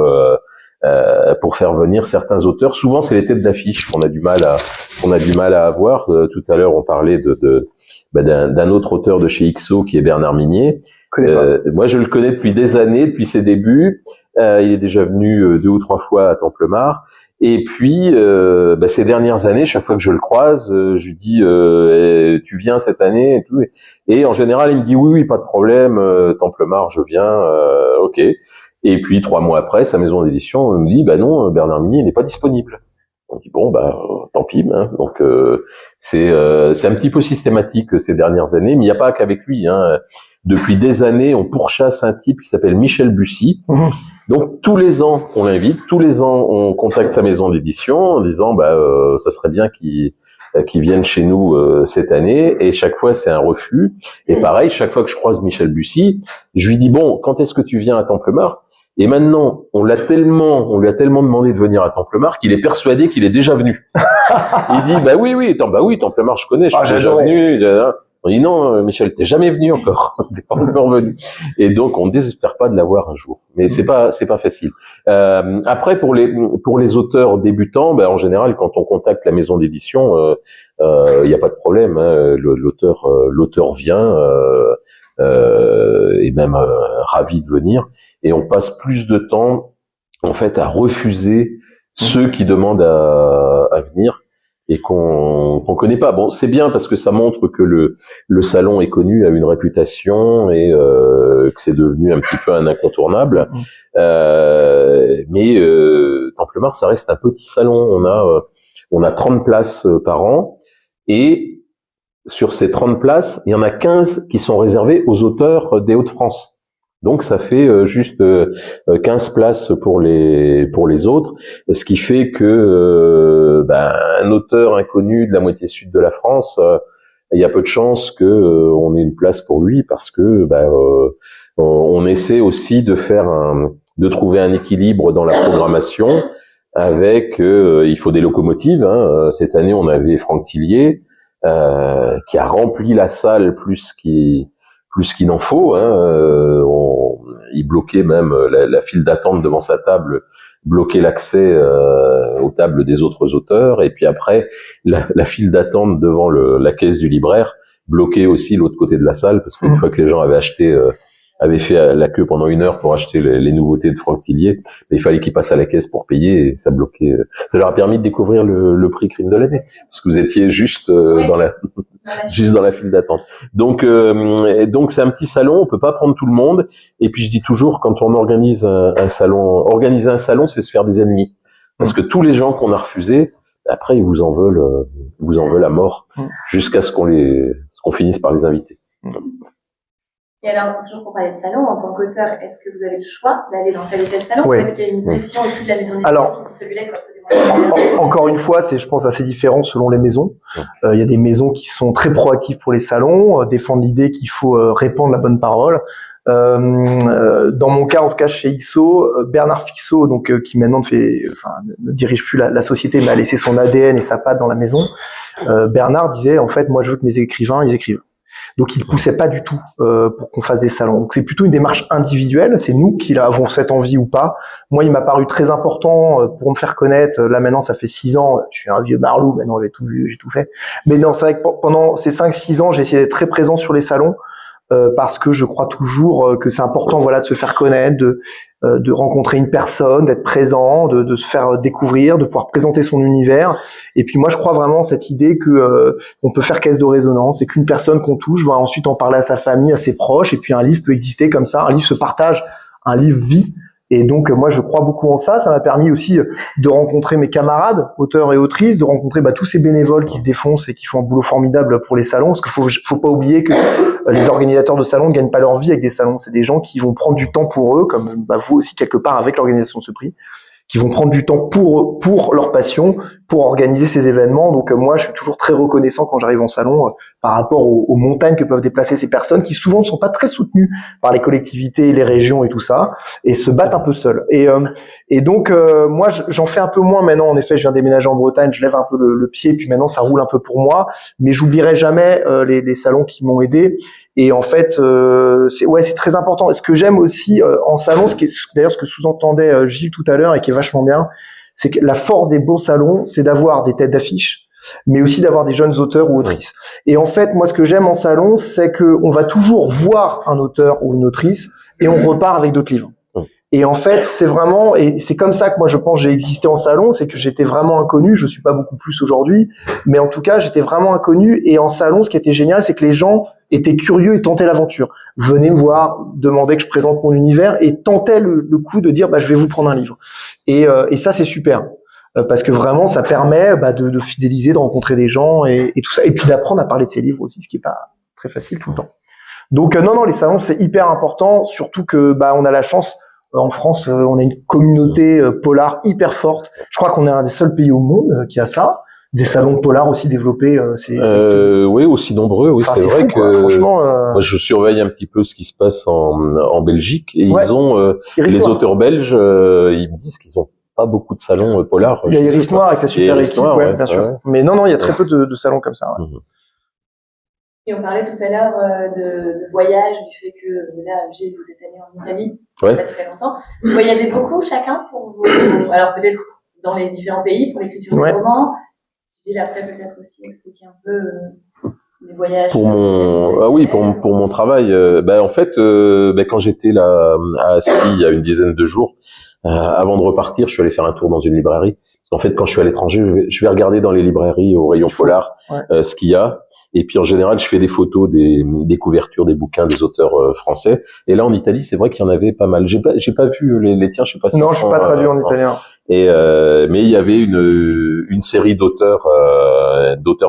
faire venir certains auteurs. Souvent c'est les têtes d'affiche qu'on a du mal à avoir. Tout à l'heure on parlait d'un autre auteur de chez XO qui est Bernard Minier. Moi je le connais depuis des années, depuis ses débuts. Il est déjà venu 2 ou 3 fois à Templemar. Et puis ces dernières années, chaque fois que je le croise, je lui dis tu viens cette année et tout. Et en général il me dit oui pas de problème, Templemar je viens, ok. Et puis 3 mois après, sa maison d'édition me dit non, Bernard Minier n'est pas disponible. On dit bon tant pis. Hein. Donc c'est un petit peu systématique ces dernières années, mais il n'y a pas qu'avec lui. Hein. Depuis des années, on pourchasse un type qui s'appelle Michel Bussy. Donc tous les ans, on l'invite. Tous les ans, on contacte sa maison d'édition en disant ça serait bien qu'il vienne chez nous cette année. Et chaque fois, c'est un refus. Et pareil, chaque fois que je croise Michel Bussy, je lui dis bon, quand est-ce que tu viens à Templemar? Et maintenant, on lui a tellement demandé de venir à Templemar qu'il est persuadé qu'il est déjà venu. Il dit oui, Templemar je connais, je suis déjà venu. On dit non, Michel, t'es jamais venu encore, t'es pas encore venu. Et donc on désespère pas de l'avoir un jour, mais c'est pas facile. Après pour les auteurs débutants, en général quand on contacte la maison d'édition, il y a pas de problème, hein, l'auteur vient. Et même ravi de venir, et on passe plus de temps en fait à refuser ceux qui demandent à venir et qu'on connaît pas. Bon, c'est bien parce que ça montre que le salon est connu, a une réputation, et que c'est devenu un petit peu un incontournable. Mais Templemar, ça reste un petit salon. On a 30 places par an, et sur ces 30 places, il y en a 15 qui sont réservées aux auteurs des Hauts-de-France. Donc ça fait juste 15 places pour les autres, ce qui fait que un auteur inconnu de la moitié sud de la France, il y a peu de chances que on ait une place pour lui, parce que on essaie aussi de trouver un équilibre dans la programmation avec il faut des locomotives. Hein. Cette année, on avait Franck Tillier qui a rempli la salle plus qu'il n'en faut. Hein. Il bloquait même la file d'attente devant sa table, bloquait l'accès aux tables des autres auteurs, et puis après la file d'attente devant la caisse du libraire bloquait aussi l'autre côté de la salle, parce qu'une fois que les gens avaient fait la queue pendant 1 heure pour acheter les nouveautés de Franck Tillier, il fallait qu'ils passent à la caisse pour payer, et ça bloquait. Ça leur a permis de découvrir le prix crime de l'année, parce que vous étiez juste dans la file d'attente. Donc c'est un petit salon, on peut pas prendre tout le monde. Et puis je dis toujours, quand on organise un salon, organiser un salon, c'est se faire des ennemis, parce que tous les gens qu'on a refusés, après ils vous en veulent à mort, jusqu'à ce qu'on finisse par les inviter. Et alors, toujours pour parler de salon, en tant qu'auteur, est-ce que vous avez le choix d'aller dans tel ou tel salon? Ouais. Ou est-ce qu'il y a une pression aussi de la maison d'édition? Alors, celui-là, absolument. Encore une fois, c'est, je pense, assez différent selon les maisons. Il y a des maisons qui sont très proactives pour les salons, défendent l'idée qu'il faut répandre la bonne parole. Dans mon cas, en tout cas chez XO, Bernard Fixot, donc qui maintenant ne dirige plus la société, mais a laissé son ADN et sa patte dans la maison. Bernard disait, en fait, moi, je veux que mes écrivains, ils écrivent. Donc il poussait pas du tout pour qu'on fasse des salons. Donc c'est plutôt une démarche individuelle, c'est nous qui avons cette envie ou pas. Moi, il m'a paru très important pour me faire connaître. Là maintenant, ça fait 6 ans, je suis un vieux marlou, maintenant j'ai tout vu, j'ai tout fait. Mais non, c'est vrai que pendant ces 5-6 ans, j'ai essayé d'être très présent sur les salons parce que je crois toujours que c'est important, voilà, de se faire connaître, de rencontrer une personne, d'être présent, de se faire découvrir, de pouvoir présenter son univers. Et puis moi, je crois vraiment cette idée que on peut faire caisse de résonance, et qu'une personne qu'on touche va ensuite en parler à sa famille, à ses proches, et puis un livre peut exister comme ça. Un livre se partage, un livre vit Et donc moi je crois beaucoup en ça. Ça m'a permis aussi de rencontrer mes camarades, auteurs et autrices, de rencontrer tous ces bénévoles qui se défoncent et qui font un boulot formidable pour les salons. Parce qu'il faut pas oublier que les organisateurs de salons ne gagnent pas leur vie avec des salons. C'est des gens qui vont prendre du temps pour eux, comme vous aussi quelque part avec l'organisation de ce prix, qui vont prendre du temps pour leur passion, pour organiser ces événements. Donc moi, je suis toujours très reconnaissant quand j'arrive en salon par rapport aux montagnes que peuvent déplacer ces personnes qui souvent ne sont pas très soutenues par les collectivités, les régions et tout ça, et se battent un peu seules. Et donc moi, j'en fais un peu moins maintenant. En effet, je viens déménager en Bretagne, je lève un peu le pied, puis maintenant ça roule un peu pour moi. Mais j'oublierai jamais les salons qui m'ont aidé. Et en fait, c'est très important. Et ce que j'aime aussi en salon, d'ailleurs ce que sous-entendait Gilles tout à l'heure et qui est vachement bien, c'est que la force des beaux salons, c'est d'avoir des têtes d'affiche, mais aussi d'avoir des jeunes auteurs ou autrices. Et en fait, moi, ce que j'aime en salon, c'est que on va toujours voir un auteur ou une autrice et on repart avec d'autres livres. Et en fait, c'est vraiment, et c'est comme ça que moi je pense j'ai existé en salon, c'est que j'étais vraiment inconnu, je suis pas beaucoup plus aujourd'hui, mais en tout cas j'étais vraiment inconnu, et en salon ce qui était génial c'est que les gens étaient curieux et tentaient l'aventure, venaient me voir, demandaient que je présente mon univers et tentaient le coup de dire je vais vous prendre un livre. Et ça c'est super, parce que vraiment ça permet de fidéliser, de rencontrer des gens et tout ça, et puis d'apprendre à parler de ces livres aussi, ce qui est pas très facile tout le temps. Donc non, les salons c'est hyper important, surtout que on a la chance. En France, on a une communauté polar hyper forte. Je crois qu'on est un des seuls pays au monde qui a ça. Des salons de polar aussi développés. Oui, aussi nombreux. Oui, c'est vrai fou, que franchement, moi, je surveille un petit peu ce qui se passe en Belgique, et ils ont les auteurs belges. Ils me disent qu'ils ont pas beaucoup de salons polars. Il y a Iris Noir avec la super équipe, bien sûr. Ouais. Mais non, il y a très peu de salons comme ça. Ouais. Et on parlait tout à l'heure de voyage, du fait que là, Gilles, vous êtes allé en Italie, pas très longtemps. Vous voyagez beaucoup chacun pour alors peut-être dans les différents pays pour l'écriture du roman. Gilles, après peut-être aussi expliquer un peu les voyages. Pour mon travail, en fait, quand j'étais là à Asti il y a une dizaine de jours, avant de repartir, je suis allé faire un tour dans une librairie. En fait, quand je suis à l'étranger, je vais regarder dans les librairies au rayon polar ce qu'il y a. Et puis en général, je fais des photos des couvertures des bouquins des auteurs français. Et là, en Italie, c'est vrai qu'il y en avait pas mal. J'ai pas vu les tiens, je sais pas si. Non, je suis pas traduit en italien. Et mais il y avait une série d'auteurs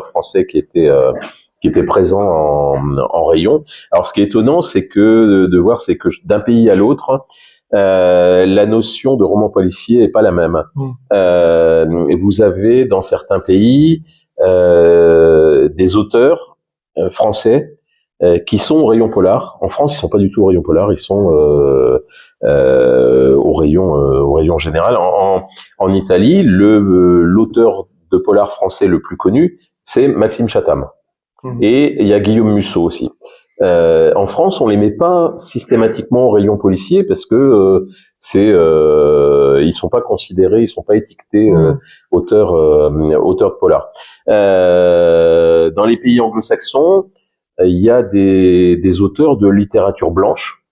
français qui étaient présents en rayon. Alors, ce qui est étonnant, c'est que de voir, c'est que d'un pays à l'autre, la notion de roman policier est pas la même. Vous avez dans certains pays des auteurs français qui sont au rayon polar. En France, ils sont pas du tout au rayon polar, ils sont au rayon général. En Italie, l'auteur de polar français le plus connu, c'est Maxime Chatham. Et il y a Guillaume Musso aussi. En France, on les met pas systématiquement au rayon policier parce que ils sont pas considérés, ils sont pas étiquetés auteurs de polar. Dans les pays anglo-saxons, il y a des auteurs de littérature blanche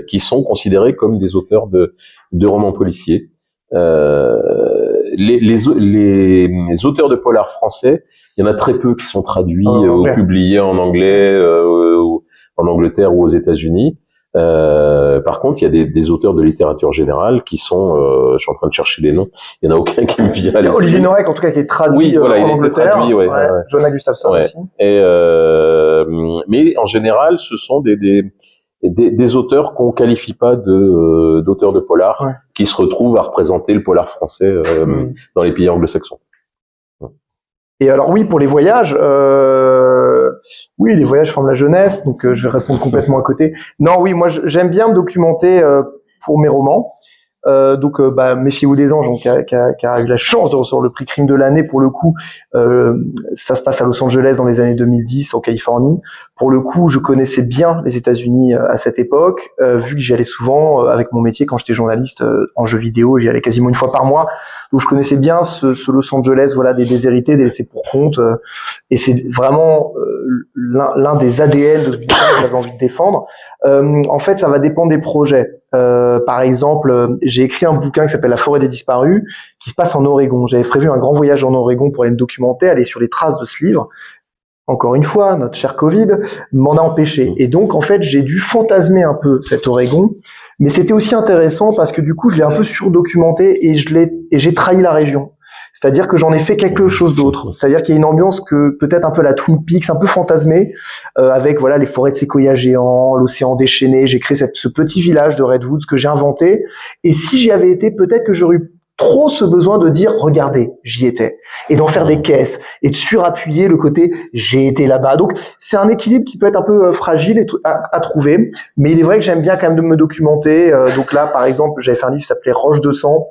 qui sont considérés comme des auteurs de romans policiers. Les auteurs de polar français, il y en a très peu qui sont traduits ou publiés en anglais en Angleterre ou aux États-Unis. Par contre, il y a des auteurs de littérature générale qui sont, je suis en train de chercher les noms, il y en a aucun qui me vient à l'esprit. Olivier Norek, en tout cas, qui est traduit en Angleterre. Traduit, Jonah Gustafson aussi. Mais en général, ce sont des auteurs qu'on qualifie pas d'auteurs de polar, qui se retrouvent à représenter le polar français dans les pays anglo-saxons. Et alors oui, pour les voyages, les voyages forment la jeunesse, donc je vais répondre complètement à côté. Non, oui, moi j'aime bien me documenter pour mes romans. Méfiez-vous des anges, qui a eu la chance de recevoir le prix Crime de l'année. Pour le coup, ça se passe à Los Angeles dans les années 2010, en Californie. Pour le coup, je connaissais bien les États-Unis à cette époque, vu que j'y allais souvent avec mon métier quand j'étais journaliste en jeux vidéo. J'y allais quasiment une fois par mois, donc je connaissais bien ce Los Angeles, des déshérités, des laissés pour compte, et c'est vraiment l'un des ADN de ce bouquin que j'avais envie de défendre. En fait, ça va dépendre des projets. Par exemple, j'ai écrit un bouquin qui s'appelle La forêt des disparus, qui se passe en Oregon. J'avais prévu un grand voyage en Oregon pour aller me documenter, aller sur les traces de ce livre. encore une fois, notre cher Covid m'en a empêché. Et donc, en fait, j'ai dû fantasmer un peu cet Oregon. Mais c'était aussi intéressant parce que du coup, je l'ai un peu surdocumenté et j'ai trahi la région. C'est-à-dire que j'en ai fait quelque chose d'autre. C'est-à-dire qu'il y a une ambiance que peut-être un peu la Twin Peaks, un peu fantasmée, avec voilà les forêts de séquoias géants, l'océan déchaîné. J'ai créé ce petit village de Redwoods que j'ai inventé. Et si j'y avais été, peut-être que j'aurais eu trop ce besoin de dire regardez, j'y étais, et d'en faire des caisses et de surappuyer le côté j'ai été là-bas. Donc c'est un équilibre qui peut être un peu fragile à trouver, mais il est vrai que j'aime bien quand même de me documenter. Donc là, par exemple, j'avais fait un livre qui s'appelait Roche de sang,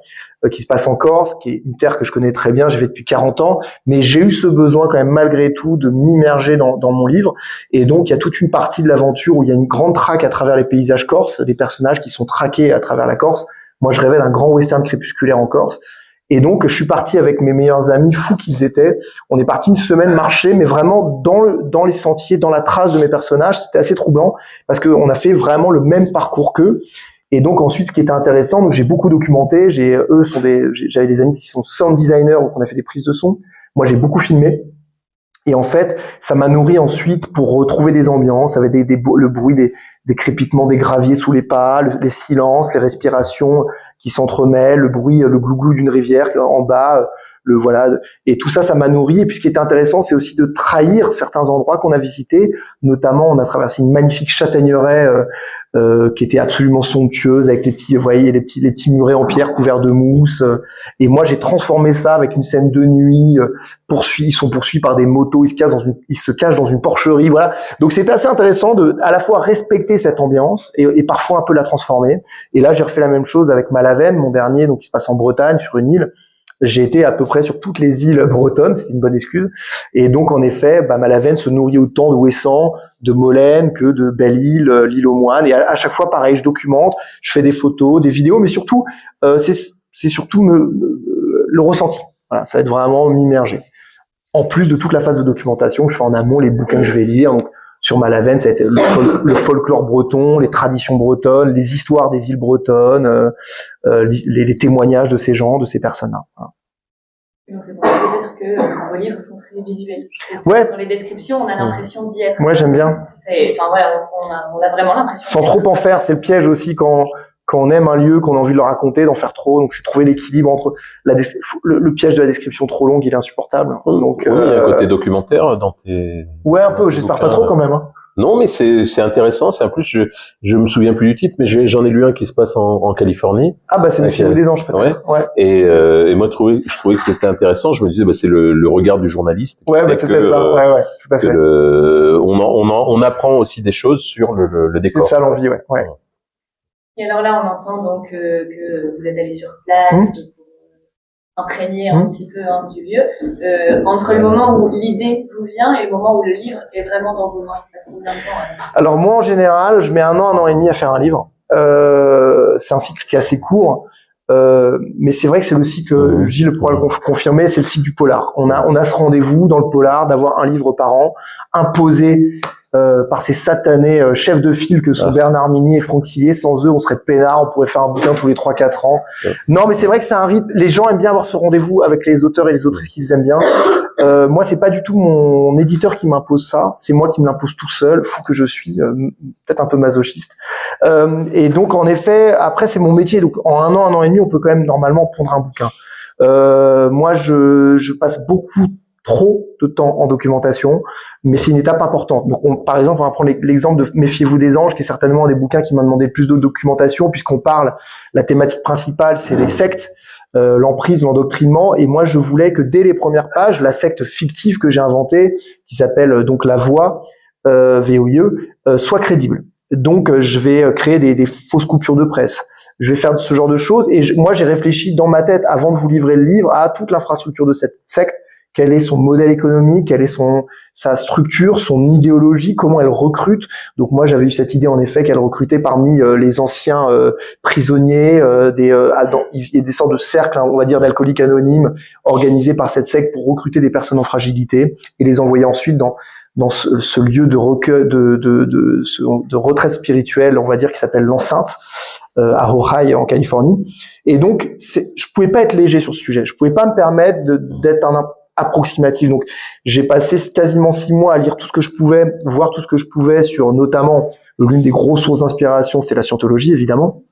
qui se passe en Corse, qui est une terre que je connais très bien, j'y vais depuis 40 ans, mais j'ai eu ce besoin quand même malgré tout de m'immerger dans mon livre. Et donc il y a toute une partie de l'aventure où il y a une grande traque à travers les paysages corses, des personnages qui sont traqués à travers la Corse. Moi, je rêvais d'un grand western crépusculaire en Corse. Et donc, je suis parti avec mes meilleurs amis, fous qu'ils étaient. On est parti une semaine marcher, mais vraiment dans les sentiers, dans la trace de mes personnages. C'était assez troublant parce qu'on a fait vraiment le même parcours qu'eux. Et donc, ensuite, ce qui était intéressant, donc j'ai beaucoup documenté. J'avais des amis qui sont sound designers, donc on a fait des prises de son. Moi, j'ai beaucoup filmé. Et en fait, ça m'a nourri ensuite pour retrouver des ambiances avec le bruit des crépitements des graviers sous les pas, les silences, les respirations qui s'entremêlent, le bruit, le glouglou d'une rivière en bas, et tout ça, ça m'a nourri. Et puis ce qui était intéressant, c'est aussi de trahir certains endroits qu'on a visités. Notamment, on a traversé une magnifique châtaigneraie qui était absolument somptueuse avec les petits murets en pierre couverts de mousse. Et moi, j'ai transformé ça avec une scène de nuit. Ils sont poursuivis par des motos. Ils se cachent dans une porcherie. Voilà. Donc c'était assez intéressant de à la fois respecter cette ambiance et parfois un peu la transformer. Et là, j'ai refait la même chose avec Malavenne, mon dernier, donc qui se passe en Bretagne sur une île. J'ai été à peu près sur toutes les îles bretonnes, c'est une bonne excuse. Et donc, en effet, Malavenne se nourrit autant de Ouessant, de Molène que de Belle-Île, l'île aux Moines. Et à chaque fois, pareil, je documente, je fais des photos, des vidéos, mais surtout, c'est surtout le ressenti. Voilà, ça va être vraiment m'immerger. En plus de toute la phase de documentation que je fais en amont, les bouquins que je vais lire. Donc, sur Malavenne, ça a été le folklore breton, les traditions bretonnes, les histoires des îles bretonnes, les témoignages de ces gens, de ces personnes-là. Voilà. Donc c'est pour ça peut-être que vos livres sont très visuels. Ouais. Dans les descriptions, on a l'impression d'y être. Ouais, j'aime bien. On a vraiment l'impression. Sans trop en faire, c'est le piège aussi quand on aime un lieu, qu'on a envie de le raconter, d'en faire trop. Donc c'est trouver l'équilibre entre le piège de la description trop longue, il est insupportable. Donc oui, il y a un côté documentaire dans tes. Ouais, un peu. J'espère pas trop quand même. Hein. Non, mais c'est intéressant. C'est en plus, je me souviens plus du titre, mais j'en ai lu un qui se passe en Californie. Ah bah c'est Le Philo des Anges peut-être. Ouais. Et moi je trouvais que c'était intéressant. Je me disais c'est le regard du journaliste. Ouais, bah c'était ça. Ouais, tout à fait. On apprend aussi des choses sur le décor. C'est ça l'envie, ouais. Et alors là, on entend donc que vous êtes allé sur place pour imprégner un petit peu du lieu. Entre le moment où l'idée vous vient et le moment où le livre est vraiment dans vos mains, il se passe combien de temps Alors moi, en général, je mets 1 an et demi à faire un livre. C'est un cycle qui est assez court. Mais c'est vrai que c'est le cycle, Gilles pourra le confirmer, c'est le cycle du polar. On a ce rendez-vous dans le polar d'avoir un livre par an, imposé par ces satanés chefs de file que sont Bernard Minier et Franck Tillier. Sans eux, on serait peinard, on pourrait faire un bouquin tous les 3-4 ans. Non, mais c'est vrai que c'est un rythme. Les gens aiment bien avoir ce rendez-vous avec les auteurs et les autrices qu'ils aiment bien. Moi, c'est pas du tout mon éditeur qui m'impose ça. C'est moi qui me l'impose tout seul. Fou que je suis, peut-être un peu masochiste. Et donc, en effet, après, c'est mon métier. Donc, en 1 an et demi, on peut quand même normalement pondre un bouquin. Moi, je passe beaucoup trop de temps en documentation, mais c'est une étape importante. Donc, par exemple, on va prendre l'exemple de Méfiez-vous des anges, qui est certainement un des bouquins qui m'a demandé le plus de documentation, puisqu'on parle, la thématique principale, c'est les sectes, l'emprise, l'endoctrinement, et moi, je voulais que dès les premières pages, la secte fictive que j'ai inventée, qui s'appelle donc La Voix, VOIE, soit crédible. Donc, je vais créer des fausses coupures de presse. Je vais faire ce genre de choses, et moi, j'ai réfléchi dans ma tête, avant de vous livrer le livre, à toute l'infrastructure de cette secte. Quel est son modèle économique, quelle est sa structure, son idéologie, comment elle recrute. Donc moi j'avais eu cette idée en effet qu'elle recrutait parmi les anciens prisonniers, il y a des sortes de cercles, on va dire d'alcooliques anonymes organisés par cette secte pour recruter des personnes en fragilité et les envoyer ensuite dans ce lieu de recueil, de retraite spirituelle, on va dire, qui s'appelle l'Enceinte, à Ojai en Californie. Et donc je pouvais pas être léger sur ce sujet. Je pouvais pas me permettre d'être approximative. Donc, j'ai passé quasiment 6 mois à lire tout ce que je pouvais, voir tout ce que je pouvais sur notamment l'une des grosses sources d'inspiration, c'est la scientologie, évidemment,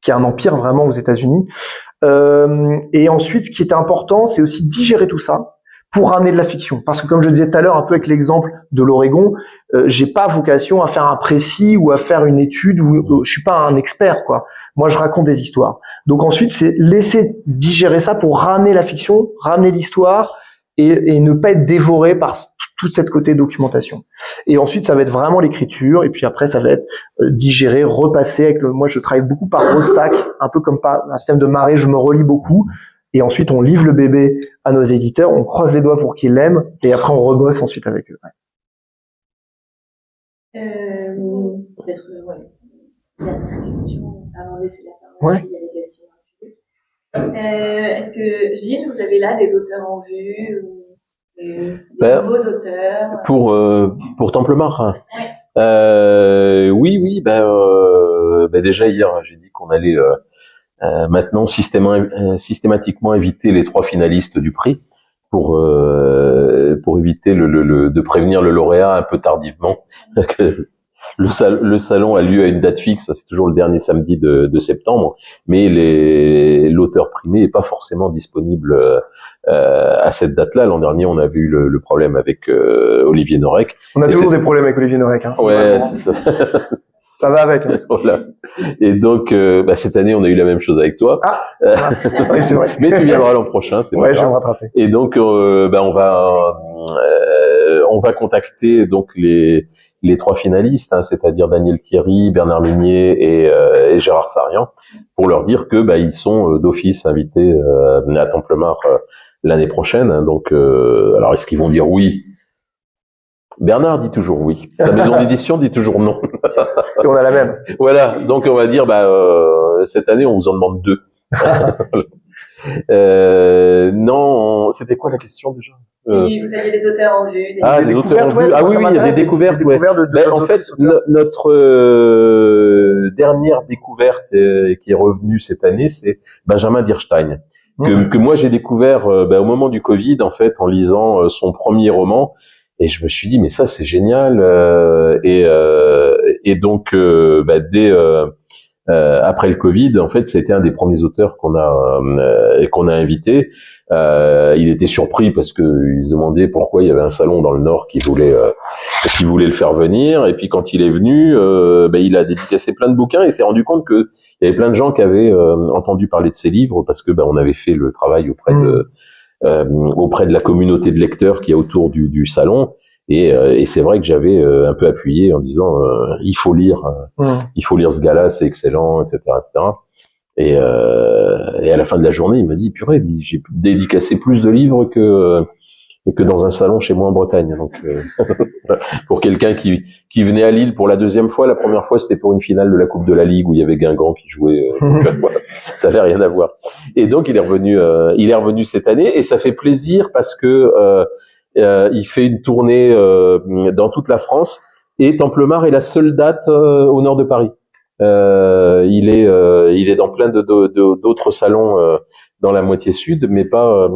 qui est un empire vraiment aux États-Unis. Et ensuite, ce qui était important, c'est aussi digérer tout ça pour ramener de la fiction. Parce que comme je le disais tout à l'heure, un peu avec l'exemple de l'Oregon, j'ai pas vocation à faire un précis ou à faire une étude où je suis pas un expert, quoi. Moi, je raconte des histoires. Donc ensuite, c'est laisser digérer ça pour ramener la fiction, ramener l'histoire et ne pas être dévoré par tout cette côté documentation. Et ensuite, ça va être vraiment l'écriture. Et puis après, ça va être digérer, repasser avec moi, je travaille beaucoup par ressac, un peu comme par un système de marée, je me relis beaucoup. Et ensuite, on livre le bébé à nos éditeurs, on croise les doigts pour qu'ils l'aiment, et après, on rebosse ensuite avec eux. Peut-être, dernière question avant de laisser la parole. Ouais. Il y a des questions. Est-ce que, Gilles, vous avez là des auteurs en vue ou des nouveaux auteurs? Pour Templemar. Hein. Ouais. Oui. Déjà hier, j'ai dit qu'on allait maintenant systématiquement éviter les 3 finalistes du prix pour éviter de prévenir le lauréat un peu tardivement. Le salon a lieu à une date fixe, c'est toujours le dernier samedi de septembre, mais l'auteur primé est pas forcément disponible à cette date-là. L'an dernier, on a vu le problème avec Olivier Norek. On a toujours des problèmes avec Olivier Norek. Hein. Ouais, c'est ça. Ça va avec. Hein. Voilà. Et donc, cette année, on a eu la même chose avec toi. Ah, oui, c'est vrai. Mais tu viendras l'an prochain, c'est ouais, je vais me rattraper. Et donc, on va contacter donc les 3 finalistes, hein, c'est-à-dire Daniel Thierry, Bernard Meunier et Gérard Sarian, pour leur dire que ils sont d'office invités à Templemar l'année prochaine. Hein, donc, alors est-ce qu'ils vont dire oui? Bernard dit toujours oui. Sa maison d'édition dit toujours non. Et on a la même. Voilà. Donc on va dire, cette année on vous en demande 2. Non, c'était quoi la question déjà? Si vous aviez des auteurs en vue. Des auteurs en vue. Ouais, Ah oui, il y a des découvertes. Ouais. En fait, notre dernière découverte qui est revenue cette année, c'est Benjamin Dierstein. Que moi j'ai découvert au moment du Covid, en fait, en lisant son premier roman. Et je me suis dit, mais ça, c'est génial. Et donc, dès après le Covid, en fait, c'était un des premiers auteurs qu'on a invité. Il était surpris parce que il se demandait pourquoi il y avait un salon dans le Nord qui voulait le faire venir. Et puis quand il est venu, il a dédicacé plein de bouquins et s'est rendu compte que il y avait plein de gens qui avaient entendu parler de ses livres parce que on avait fait le travail auprès de la communauté de lecteurs qui est autour du salon. Et c'est vrai que j'avais un peu appuyé en disant il faut lire ce gars-là, c'est excellent, etc., etc. Et à la fin de la journée, il m'a dit purée, j'ai dédicacé plus de livres que dans un salon chez moi en Bretagne. Donc pour quelqu'un qui venait à Lille pour la 2e fois, la première fois c'était pour une finale de la Coupe de la Ligue où il y avait Guingamp qui jouait. Voilà, ça n'avait rien à voir. Et donc il est revenu cette année et ça fait plaisir parce que il fait une tournée dans toute la France et Templemar est la seule date au nord de Paris. Il est dans plein d'autres salons dans la moitié sud, mais pas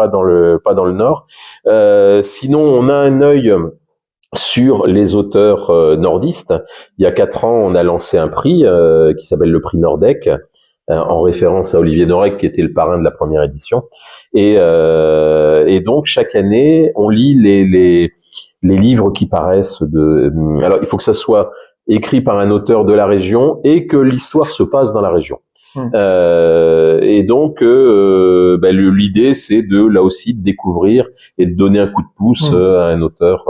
dans le nord. Sinon, on a un œil sur les auteurs nordistes. Il y a 4 ans, on a lancé un prix qui s'appelle le prix Nordec, en référence à Olivier Norek, qui était le parrain de la première édition. Et donc, chaque année, on lit les livres qui paraissent alors, il faut que ça soit écrit par un auteur de la région et que l'histoire se passe dans la région. Et donc, l'idée, c'est là aussi de découvrir et de donner un coup de pouce à un auteur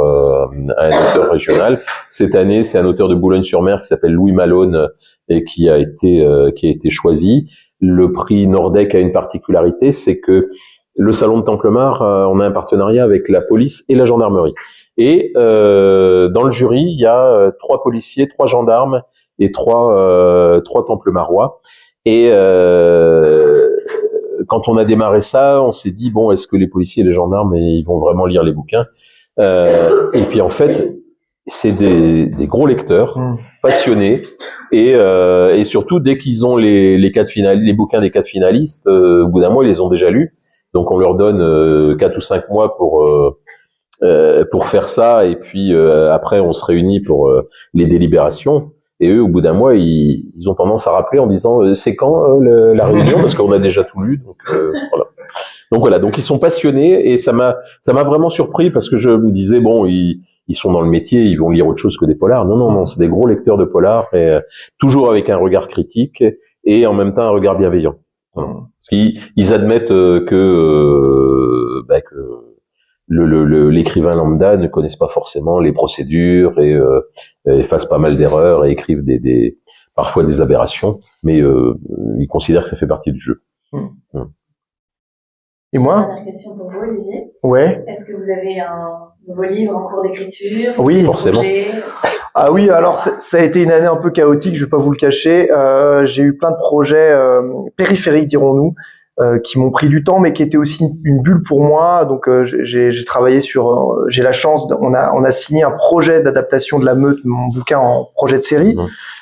régional. Cette année, c'est un auteur de Boulogne-sur-Mer qui s'appelle Louis Malone et qui a été choisi. Le prix Nordec a une particularité, c'est que le salon de Templemar, on a un partenariat avec la police et la gendarmerie. Et dans le jury, il y a 3 policiers, 3 gendarmes et 3 Templemarois. Et quand on a démarré ça, on s'est dit bon, est-ce que les policiers et les gendarmes ils vont vraiment lire les bouquins? Et puis en fait, c'est des gros lecteurs, passionnés, et surtout dès qu'ils ont les bouquins des 4 finalistes, au bout d'un mois ils les ont déjà lus. Donc on leur donne 4 ou 5 mois pour faire ça, et puis après on se réunit pour les délibérations. Et eux, au bout d'un mois, ils ont tendance à rappeler en disant c'est quand la réunion, parce qu'on a déjà tout lu. Donc voilà. Donc ils sont passionnés, et ça m'a vraiment surpris, parce que je me disais bon, ils sont dans le métier, ils vont lire autre chose que des polars. Non, c'est des gros lecteurs de polars, et toujours avec un regard critique et en même temps un regard bienveillant. Voilà. Ils admettent que l'écrivain lambda ne connaisse pas forcément les procédures, et fasse pas mal d'erreurs et écrivent parfois des aberrations, mais ils considèrent que ça fait partie du jeu. Et moi? Dernière question pour vous, Olivier. Ouais. Est-ce que vous avez un nouveau livre en cours d'écriture? Oui, forcément. Ah oui, alors ça a été une année un peu chaotique, je vais pas vous le cacher. J'ai eu plein de projets périphériques, dirons-nous, qui m'ont pris du temps, mais qui étaient aussi une bulle pour moi. Donc j'ai travaillé sur, j'ai la chance, on a signé un projet d'adaptation de La Meute, mon bouquin, en projet de série,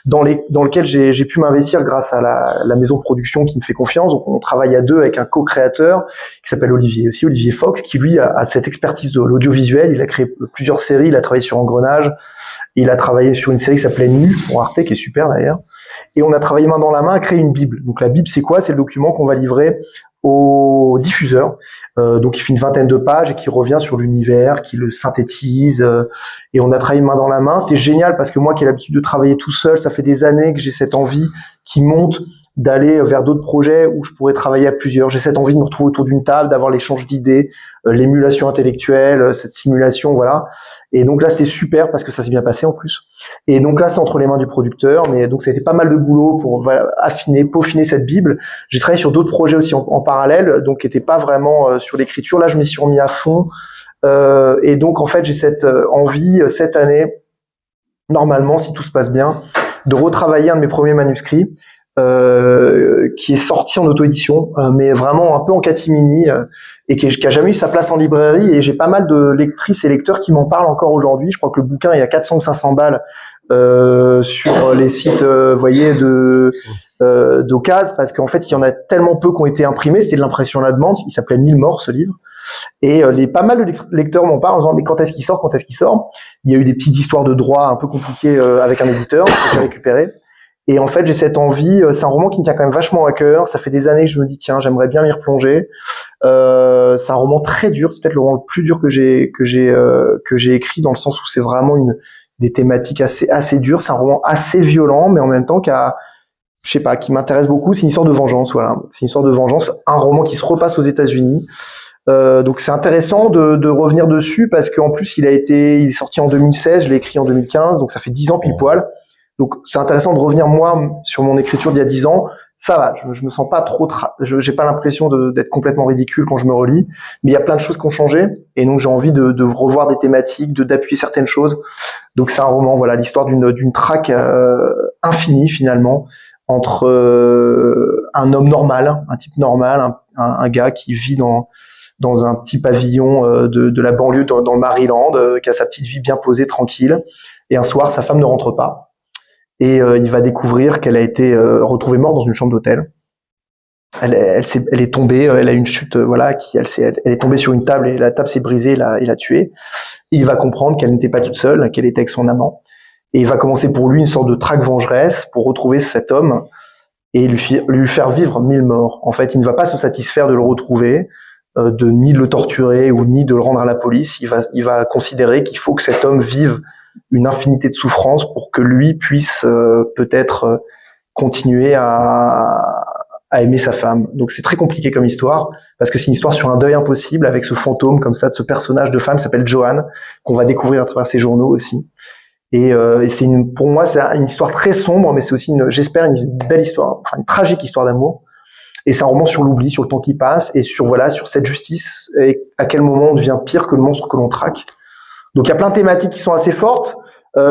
dans lequel j'ai pu m'investir grâce à la maison de production qui me fait confiance. Donc on travaille à deux avec un co-créateur qui s'appelle Olivier Fox, qui lui a cette expertise de l'audiovisuel. Il a créé plusieurs séries, il a travaillé sur Engrenage, il a travaillé sur une série qui s'appelait Nu pour Arte, qui est super d'ailleurs. Et on a travaillé main dans la main à créer une Bible. Donc la Bible, c'est quoi? C'est le document qu'on va livrer au diffuseur. Donc il fait une vingtaine de pages et qui revient sur l'univers, qui le synthétise. Et on a travaillé main dans la main. C'était génial parce que moi qui ai l'habitude de travailler tout seul, ça fait des années que j'ai cette envie qui monte d'aller vers d'autres projets où je pourrais travailler à plusieurs. J'ai cette envie de me retrouver autour d'une table, d'avoir l'échange d'idées, l'émulation intellectuelle, cette simulation, voilà. Et donc là, c'était super parce que ça s'est bien passé en plus. Et donc là, c'est entre les mains du producteur, mais donc ça a été pas mal de boulot pour peaufiner cette Bible. J'ai travaillé sur d'autres projets aussi en parallèle, donc qui n'étaient pas vraiment sur l'écriture. Là, je m'y suis remis à fond. Et donc, en fait, j'ai cette envie, cette année, normalement, si tout se passe bien, de retravailler un de mes premiers manuscrits, qui est sorti en auto-édition, mais vraiment un peu en catimini, et qui a jamais eu sa place en librairie. Et j'ai pas mal de lectrices et lecteurs qui m'en parlent encore aujourd'hui. Je crois que le bouquin est à 400 ou 500 balles sur les sites, voyez, d'occasion, parce qu'en fait, il y en a tellement peu qui ont été imprimés. C'était de l'impression à la demande. Il s'appelait 1000 morts, ce livre. Et pas mal de lecteurs m'en parlent en disant mais quand est-ce qu'il sort? Il y a eu des petites histoires de droit un peu compliquées avec un éditeur que j'ai récupéré. Et en fait, j'ai cette envie. C'est un roman qui me tient quand même vachement à cœur. Ça fait des années que je me dis tiens, j'aimerais bien m'y replonger. C'est un roman très dur. C'est peut-être le roman le plus dur que j'ai écrit, dans le sens où c'est vraiment des thématiques assez dures. C'est un roman assez violent, mais en même temps qui m'intéresse beaucoup. C'est une histoire de vengeance. Voilà, c'est une histoire de vengeance. Un roman qui se repasse aux États-Unis. Donc c'est intéressant de revenir dessus parce qu'en plus il est sorti en 2016, je l'ai écrit en 2015, donc ça fait 10 ans pile poil. Donc c'est intéressant de revenir moi sur mon écriture d'il y a 10 ans. Ça va, je me sens pas trop, j'ai pas l'impression d'être complètement ridicule quand je me relis, mais il y a plein de choses qui ont changé et donc j'ai envie de revoir des thématiques, d'appuyer certaines choses. Donc c'est un roman, voilà, l'histoire d'une traque infinie finalement entre un homme normal, un type normal, un gars qui vit dans un petit pavillon de la banlieue dans le Maryland, qui a sa petite vie bien posée, tranquille. Et un soir, sa femme ne rentre pas. Et il va découvrir qu'elle a été retrouvée morte dans une chambre d'hôtel. Elle est tombée, elle a une chute, voilà, elle est tombée sur une table et la table s'est brisée et l'a tuée. Et il va comprendre qu'elle n'était pas toute seule, qu'elle était avec son amant. Et il va commencer pour lui une sorte de traque vengeresse pour retrouver cet homme et lui faire vivre 1000 morts. En fait, il ne va pas se satisfaire de le retrouver, ni de le torturer ou ni de le rendre à la police. Il va considérer qu'il faut que cet homme vive une infinité de souffrances pour que lui puisse peut-être continuer à aimer sa femme. Donc c'est très compliqué comme histoire parce que c'est une histoire sur un deuil impossible avec ce fantôme comme ça de ce personnage de femme qui s'appelle Joanne qu'on va découvrir à travers ses journaux aussi. Et pour moi c'est une histoire très sombre, mais c'est aussi j'espère une belle histoire, enfin une tragique histoire d'amour. Et c'est un roman sur l'oubli, sur le temps qui passe et sur cette justice et à quel moment on devient pire que le monstre que l'on traque. Donc il y a plein de thématiques qui sont assez fortes.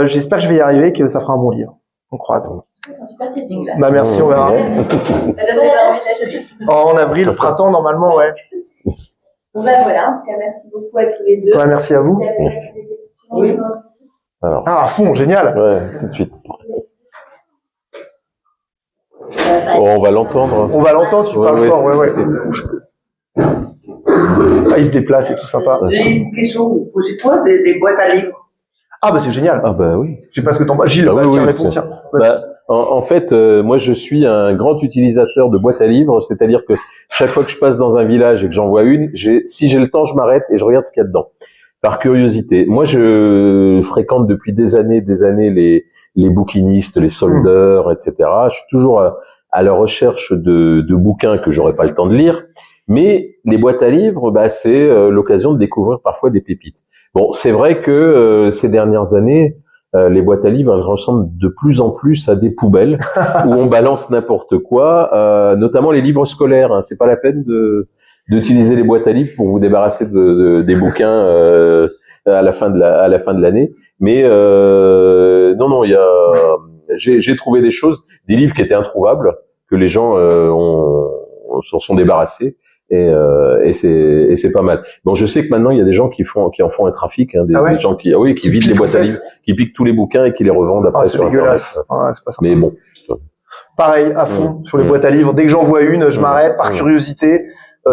J'espère que je vais y arriver, que ça fera un bon livre. On croise. Un super teasing là. Bah merci, on verra. Ça donne déjà envie de l'acheter. En avril, printemps normalement, ouais. Bon bah voilà, en tout cas merci beaucoup à tous les deux. Ouais, merci à vous. Merci. Oui. Alors. Ah, à fond, génial. Ouais, tout de suite. On va l'entendre. On va l'entendre, tu parles fort, ouais. Ah, il se déplace, c'est tout sympa. J'ai une question. Posez-toi des boîtes à livres. Ah bah c'est génial. Ah bah oui. Je sais pas ce que t'en penses. Gilles, oui, répond, tiens. En fait, moi je suis un grand utilisateur de boîtes à livres, c'est-à-dire que chaque fois que je passe dans un village et que j'en vois une, si j'ai le temps, je m'arrête et je regarde ce qu'il y a dedans. Par curiosité. Moi, je fréquente depuis des années les bouquinistes, les soldeurs, etc. Je suis toujours à la recherche de bouquins que j'aurais pas le temps de lire. Mais les boîtes à livres, c'est l'occasion de découvrir parfois des pépites. Bon, c'est vrai que ces dernières années, les boîtes à livres, elles ressemblent de plus en plus à des poubelles où on balance n'importe quoi, notamment les livres scolaires. Hein. C'est pas la peine d'utiliser les boîtes à livres pour vous débarrasser des bouquins à la fin de l'année. Mais non, j'ai trouvé des choses, des livres qui étaient introuvables, que les gens s'en sont débarrassés et c'est pas mal. Bon, je sais que maintenant il y a des gens qui en font un trafic, hein, des gens qui vident les boîtes à livres, qui piquent tous les bouquins et qui les revendent après sur Internet. C'est pas mais bon. Pareil, à fond, sur les boîtes à livres. Dès que j'en vois une, je m'arrête par curiosité.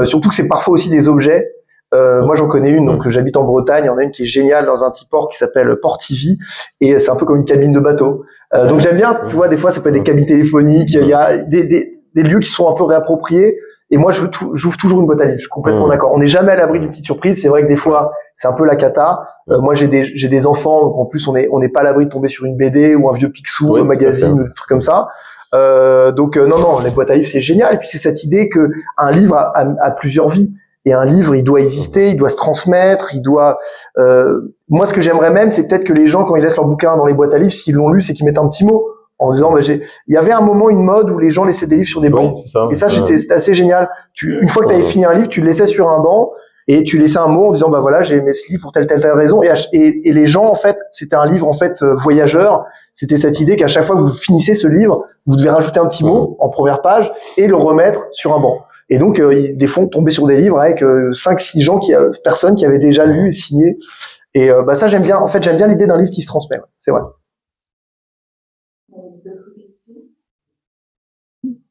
Surtout que c'est parfois aussi des objets. Moi, j'en connais une, donc j'habite en Bretagne. Il y en a une qui est géniale dans un petit port qui s'appelle Portivy, et c'est un peu comme une cabine de bateau. Donc j'aime bien, tu vois, des fois ça peut être des cabines téléphoniques. Il y a des lieux qui sont un peu réappropriés. Et moi, j'ouvre toujours une boîte à livres. Je suis complètement d'accord. On n'est jamais à l'abri d'une petite surprise. C'est vrai que des fois, c'est un peu la cata. Moi, j'ai des enfants, donc en plus, on n'est pas à l'abri de tomber sur une BD ou un vieux Picsou, un magazine, un truc comme ça. Donc non, les boîtes à livres, c'est génial. Et puis c'est cette idée que un livre a plusieurs vies. Et un livre, il doit exister, il doit se transmettre, il doit. Moi, ce que j'aimerais même, c'est peut-être que les gens, quand ils laissent leur bouquin dans les boîtes à livres, s'ils l'ont lu, c'est qu'ils mettent un petit mot en disant. Il y avait un moment, une mode où les gens laissaient des livres sur des bancs. Et ça, c'était assez génial. Une fois que tu avais fini un livre, tu le laissais sur un banc et tu laissais un mot en disant voilà, j'ai aimé ce livre pour telle raison. Et les gens, en fait, c'était un livre en fait voyageur. C'était cette idée qu'à chaque fois que vous finissez ce livre, vous devez rajouter un petit mot en première page et le remettre sur un banc. Et donc, des fois, on tombait sur des livres avec 5-6 personnes qui avaient déjà lu et signé. Et ça, j'aime bien. En fait, j'aime bien l'idée d'un livre qui se transmet. Ouais, c'est vrai.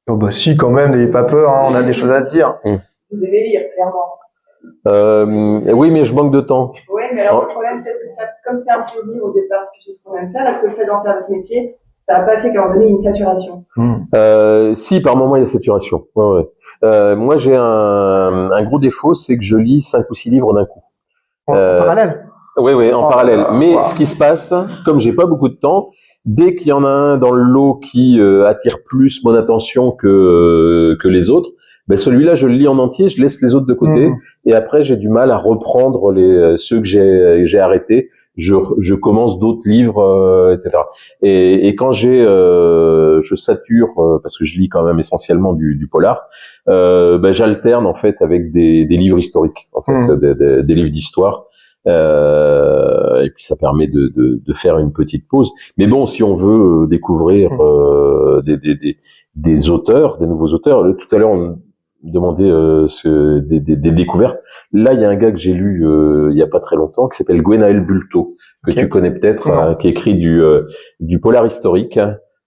Oh si, quand même, n'ayez pas peur. Hein, on a des choses à se dire. Vous aimez lire, clairement. Oui, mais je manque de temps. Oui, mais alors le problème, c'est comme c'est un plaisir au départ, c'est quelque chose qu'on aime faire, est-ce que le fait d'en faire votre métier, ça n'a pas fait qu'à un moment donné, il y a une saturation? Si, par moment, il y a saturation. Ouais. Moi, j'ai un gros défaut, c'est que je lis 5 ou 6 livres d'un coup. En parallèle? Oui, en parallèle. Mais ce qui se passe, comme j'ai pas beaucoup de temps, dès qu'il y en a un dans le lot qui attire plus mon attention que les autres, celui-là, je le lis en entier, je laisse les autres de côté, et après, j'ai du mal à reprendre ceux que j'ai arrêtés. Je commence d'autres livres, etc. Et quand je sature, parce que je lis quand même essentiellement du polar, j'alterne en fait avec des livres historiques, en fait, des livres d'histoire. Et puis ça permet de faire une petite pause. Mais bon, si on veut découvrir des auteurs, des nouveaux auteurs, tout à l'heure on demandait des découvertes. Là, il y a un gars que j'ai lu il y a pas très longtemps qui s'appelle Gwenaël Bulto, que tu connais peut-être, qui écrit du polar historique.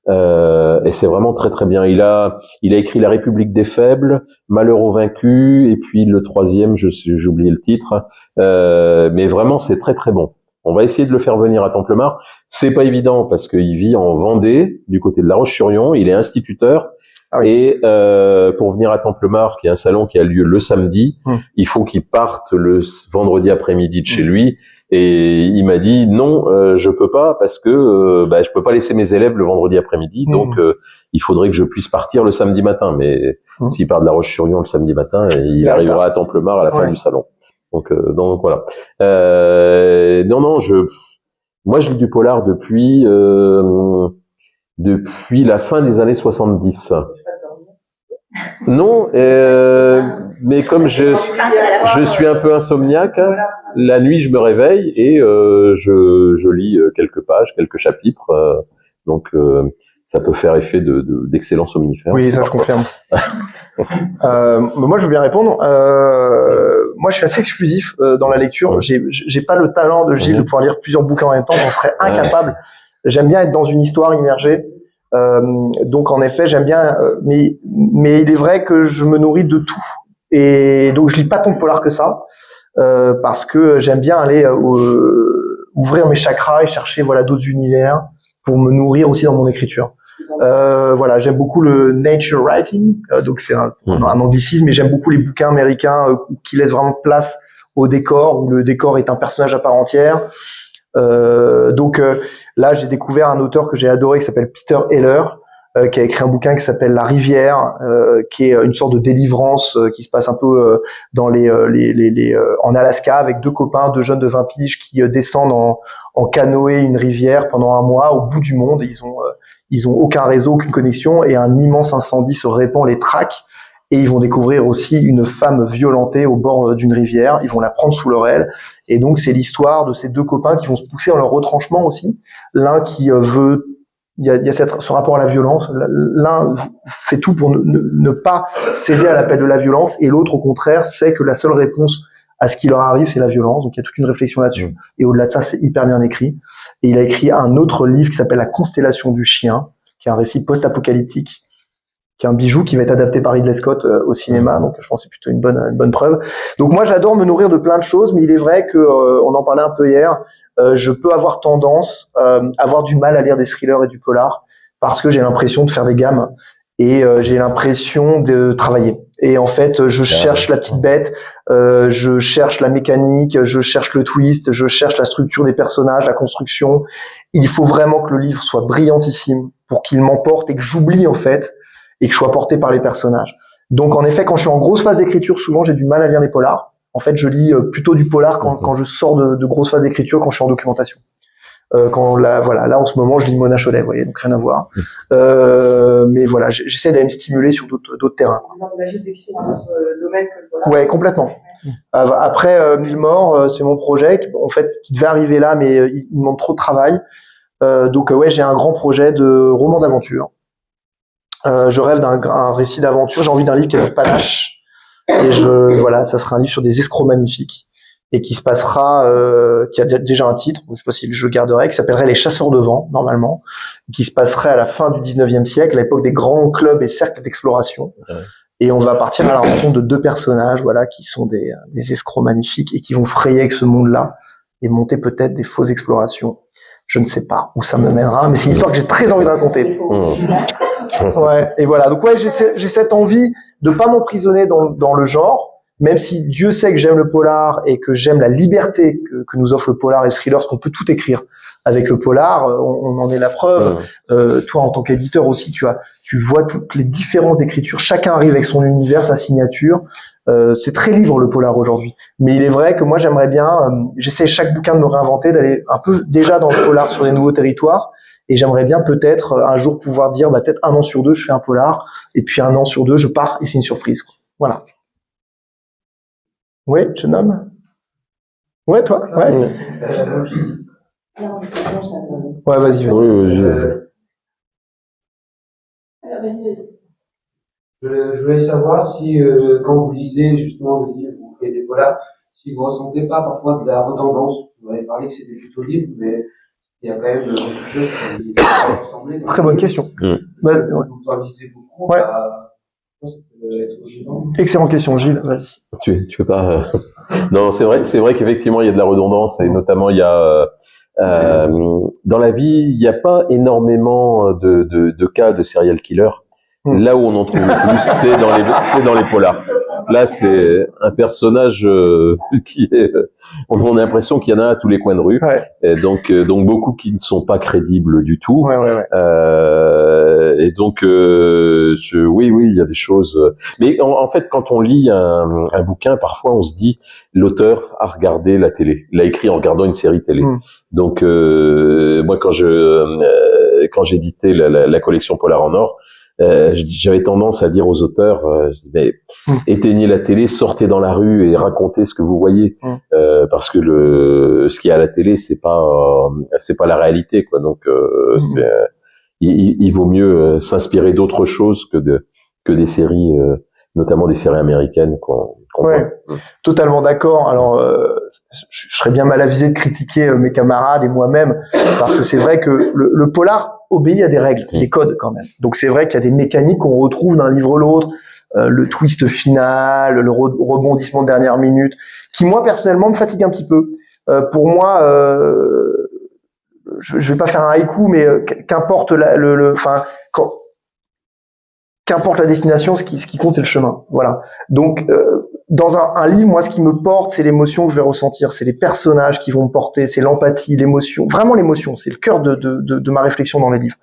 Et c'est vraiment très très bien. Il a écrit La République des faibles, Malheur aux vaincus, et puis le troisième, j'ai oublié le titre. Mais vraiment, c'est très très bon. On va essayer de le faire venir à Templemars. C'est pas évident parce qu'il vit en Vendée, du côté de La Roche-sur-Yon. Il est instituteur. Et pour venir à Templemars, qui est un salon qui a lieu le samedi, il faut qu'il parte le vendredi après-midi de chez lui. Et il m'a dit non, je peux pas parce que je peux pas laisser mes élèves le vendredi après-midi. Donc il faudrait que je puisse partir le samedi matin. Mais s'il part de La Roche-sur-Yon le samedi matin, il arrivera à Templemars à la fin du salon. Donc voilà. Moi je lis du polar depuis la fin des années 70. Non, mais comme je suis un peu insomniaque, la nuit je me réveille et je lis quelques pages, quelques chapitres, donc ça peut faire effet d'excellent somnifère. Oui, ça je confirme. Moi je veux bien répondre. Moi je suis assez exclusif dans la lecture. J'ai pas le talent de Gilles de pouvoir lire plusieurs bouquins en même temps. J'en serais incapable. J'aime bien être dans une histoire immergée. Donc en effet j'aime bien, mais il est vrai que je me nourris de tout Et donc je lis pas tant de polar que ça, parce que j'aime bien aller ouvrir mes chakras et chercher d'autres univers pour me nourrir aussi dans mon écriture. J'aime beaucoup le nature writing, donc c'est un anglicisme, mais j'aime beaucoup les bouquins américains qui laissent vraiment place au décor, où le décor est un personnage à part entière. Là, j'ai découvert un auteur que j'ai adoré qui s'appelle Peter Heller, qui a écrit un bouquin qui s'appelle La Rivière, qui est une sorte de délivrance qui se passe un peu dans en Alaska, avec deux jeunes de 20 piges qui descendent en canoë une rivière pendant un mois au bout du monde. Ils ont aucun réseau, aucune connexion, et un immense incendie se répand, les traque, et ils vont découvrir aussi une femme violentée au bord d'une rivière. Ils vont la prendre sous leur aile, et donc c'est l'histoire de ces deux copains qui vont se pousser dans leur retranchement aussi. L'un qui veut, il y a ce rapport à la violence. L'un fait tout pour ne pas céder à l'appel de la violence, et l'autre, au contraire, sait que la seule réponse à ce qui leur arrive, c'est la violence. Donc il y a toute une réflexion là-dessus. Et au-delà de ça, c'est hyper bien écrit. Et il a écrit un autre livre qui s'appelle La Constellation du Chien, qui est un récit post-apocalyptique, qui est un bijou qui va être adapté par Ridley Scott au cinéma. Donc je pense que c'est plutôt une bonne preuve. Donc moi, j'adore me nourrir de plein de choses, mais il est vrai que on en parlait un peu hier. Je peux avoir tendance à avoir du mal à lire des thrillers et du polar, parce que j'ai l'impression de faire des gammes, et j'ai l'impression de travailler. Et en fait, je cherche la petite bête, je cherche la mécanique, je cherche le twist, je cherche la structure des personnages, la construction. Il faut vraiment que le livre soit brillantissime pour qu'il m'emporte et que j'oublie en fait, et que je sois porté par les personnages. Donc en effet, quand je suis en grosse phase d'écriture, souvent j'ai du mal à lire les polars. En fait, je lis plutôt du polar quand je sors de grosses phases d'écriture, quand je suis en documentation. Là en ce moment je lis Mona Chollet, vous voyez, donc rien à voir. Mais voilà, j'essaie d'aller me stimuler sur d'autres terrains. On a juste décrit dans notre domaine que le polar. Ouais, complètement. Après Mille Morts, c'est mon projet en fait qui devait arriver là, mais il me demande trop de travail. J'ai un grand projet de roman d'aventure. Je rêve d'un récit d'aventure. J'ai envie d'un livre qui s'appelle Panache, et ça sera un livre sur des escrocs magnifiques, et qui se passera, qui a déjà un titre, je sais pas si je le garderai, qui s'appellerait Les Chasseurs de Vent, normalement, qui se passerait à la fin du 19e siècle, à l'époque des grands clubs et cercles d'exploration. Ouais. Et on va partir à la rencontre de deux personnages, qui sont des escrocs magnifiques, et qui vont frayer avec ce monde-là, et monter peut-être des fausses explorations. Je ne sais pas où ça me mènera, mais c'est une histoire que j'ai très envie de raconter. Ouais, et voilà. Donc j'ai cette envie de pas m'emprisonner dans le genre, même si Dieu sait que j'aime le polar et que j'aime la liberté que nous offre le polar et le thriller, parce qu'on peut tout écrire avec le polar, on en est la preuve. Toi, en tant qu'éditeur aussi, tu vois toutes les différences d'écriture. Chacun arrive avec son univers, sa signature. C'est très libre le polar aujourd'hui. Mais il est vrai que moi, j'aimerais bien, j'essaie chaque bouquin de me réinventer, d'aller un peu déjà dans le polar sur des nouveaux territoires. Et j'aimerais bien peut-être un jour pouvoir dire, peut-être 1 an sur 2, je fais un polar, et puis 1 an sur 2, je pars et c'est une surprise. Voilà. Oui, jeune homme. Ouais, toi. Ouais. Ouais, vas-y. Je voulais savoir si, quand vous lisez justement des livres ou des polars, si vous ressentez pas parfois de la redondance. Vous avez parlé que c'était plutôt libre, mais il y a quand même quelque chose qui ressemblait. Très bonne question. Vous en lisez beaucoup. Ouais. Excellente question, Gilles. Vas-y. Tu peux pas. Non, c'est vrai qu'effectivement il y a de la redondance, et notamment il y a dans la vie il n'y a pas énormément de cas de serial killer. Là où on en trouve le plus, c'est dans les polars. Là, c'est un personnage qui est, on a l'impression qu'il y en a à tous les coins de rue. Ouais. Et donc beaucoup qui ne sont pas crédibles du tout. Ouais. Et donc, oui, il y a des choses. Mais en fait, quand on lit un bouquin, parfois on se dit l'auteur a regardé la télé, l'a écrit en regardant une série télé. Donc, moi, quand j'éditais la collection Polar en Or, j'avais tendance à dire aux auteurs, éteignez la télé, sortez dans la rue et racontez ce que vous voyez, parce que ce qu'il y a à la télé, c'est pas la réalité, quoi. Donc il vaut mieux s'inspirer d'autre chose que des séries, notamment des séries américaines qu'on voit. Totalement d'accord. Alors je serais bien mal avisé de critiquer mes camarades et moi-même, parce que c'est vrai que le polar obéit à des règles, des codes quand même. Donc c'est vrai qu'il y a des mécaniques qu'on retrouve d'un livre à l'autre. le twist final, le rebondissement de dernière minute, qui moi personnellement me fatigue un petit peu. Pour moi, je vais pas faire un haïku, mais qu'importe qu'importe la destination, ce qui compte c'est le chemin. Voilà. Donc dans un livre, moi ce qui me porte, c'est l'émotion que je vais ressentir, c'est les personnages qui vont me porter, c'est l'empathie, l'émotion, vraiment l'émotion, c'est le cœur de ma réflexion dans les livres.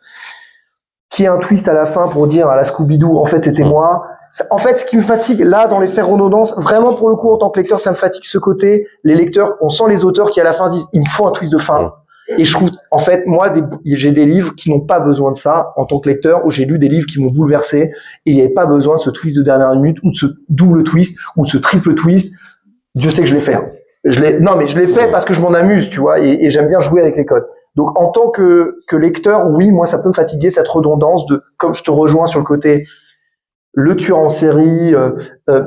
Qui est un twist à la fin pour dire à la Scooby-Doo, en fait c'était moi. En fait, ce qui me fatigue là dans les faits redondances, vraiment pour le coup en tant que lecteur, ça me fatigue ce côté. Les lecteurs, on sent les auteurs qui à la fin disent il me faut un twist de fin. Et je trouve, en fait, moi, j'ai des livres qui n'ont pas besoin de ça en tant que lecteur, où j'ai lu des livres qui m'ont bouleversé et il n'y avait pas besoin de ce twist de dernière minute ou de ce double twist ou de ce triple twist. Dieu sait que je l'ai fait. Non, mais je l'ai fait parce que je m'en amuse, tu vois, et j'aime bien jouer avec les codes. Donc, en tant que lecteur, oui, moi, ça peut me fatiguer cette redondance de, comme je te rejoins sur le côté, le tueur en série.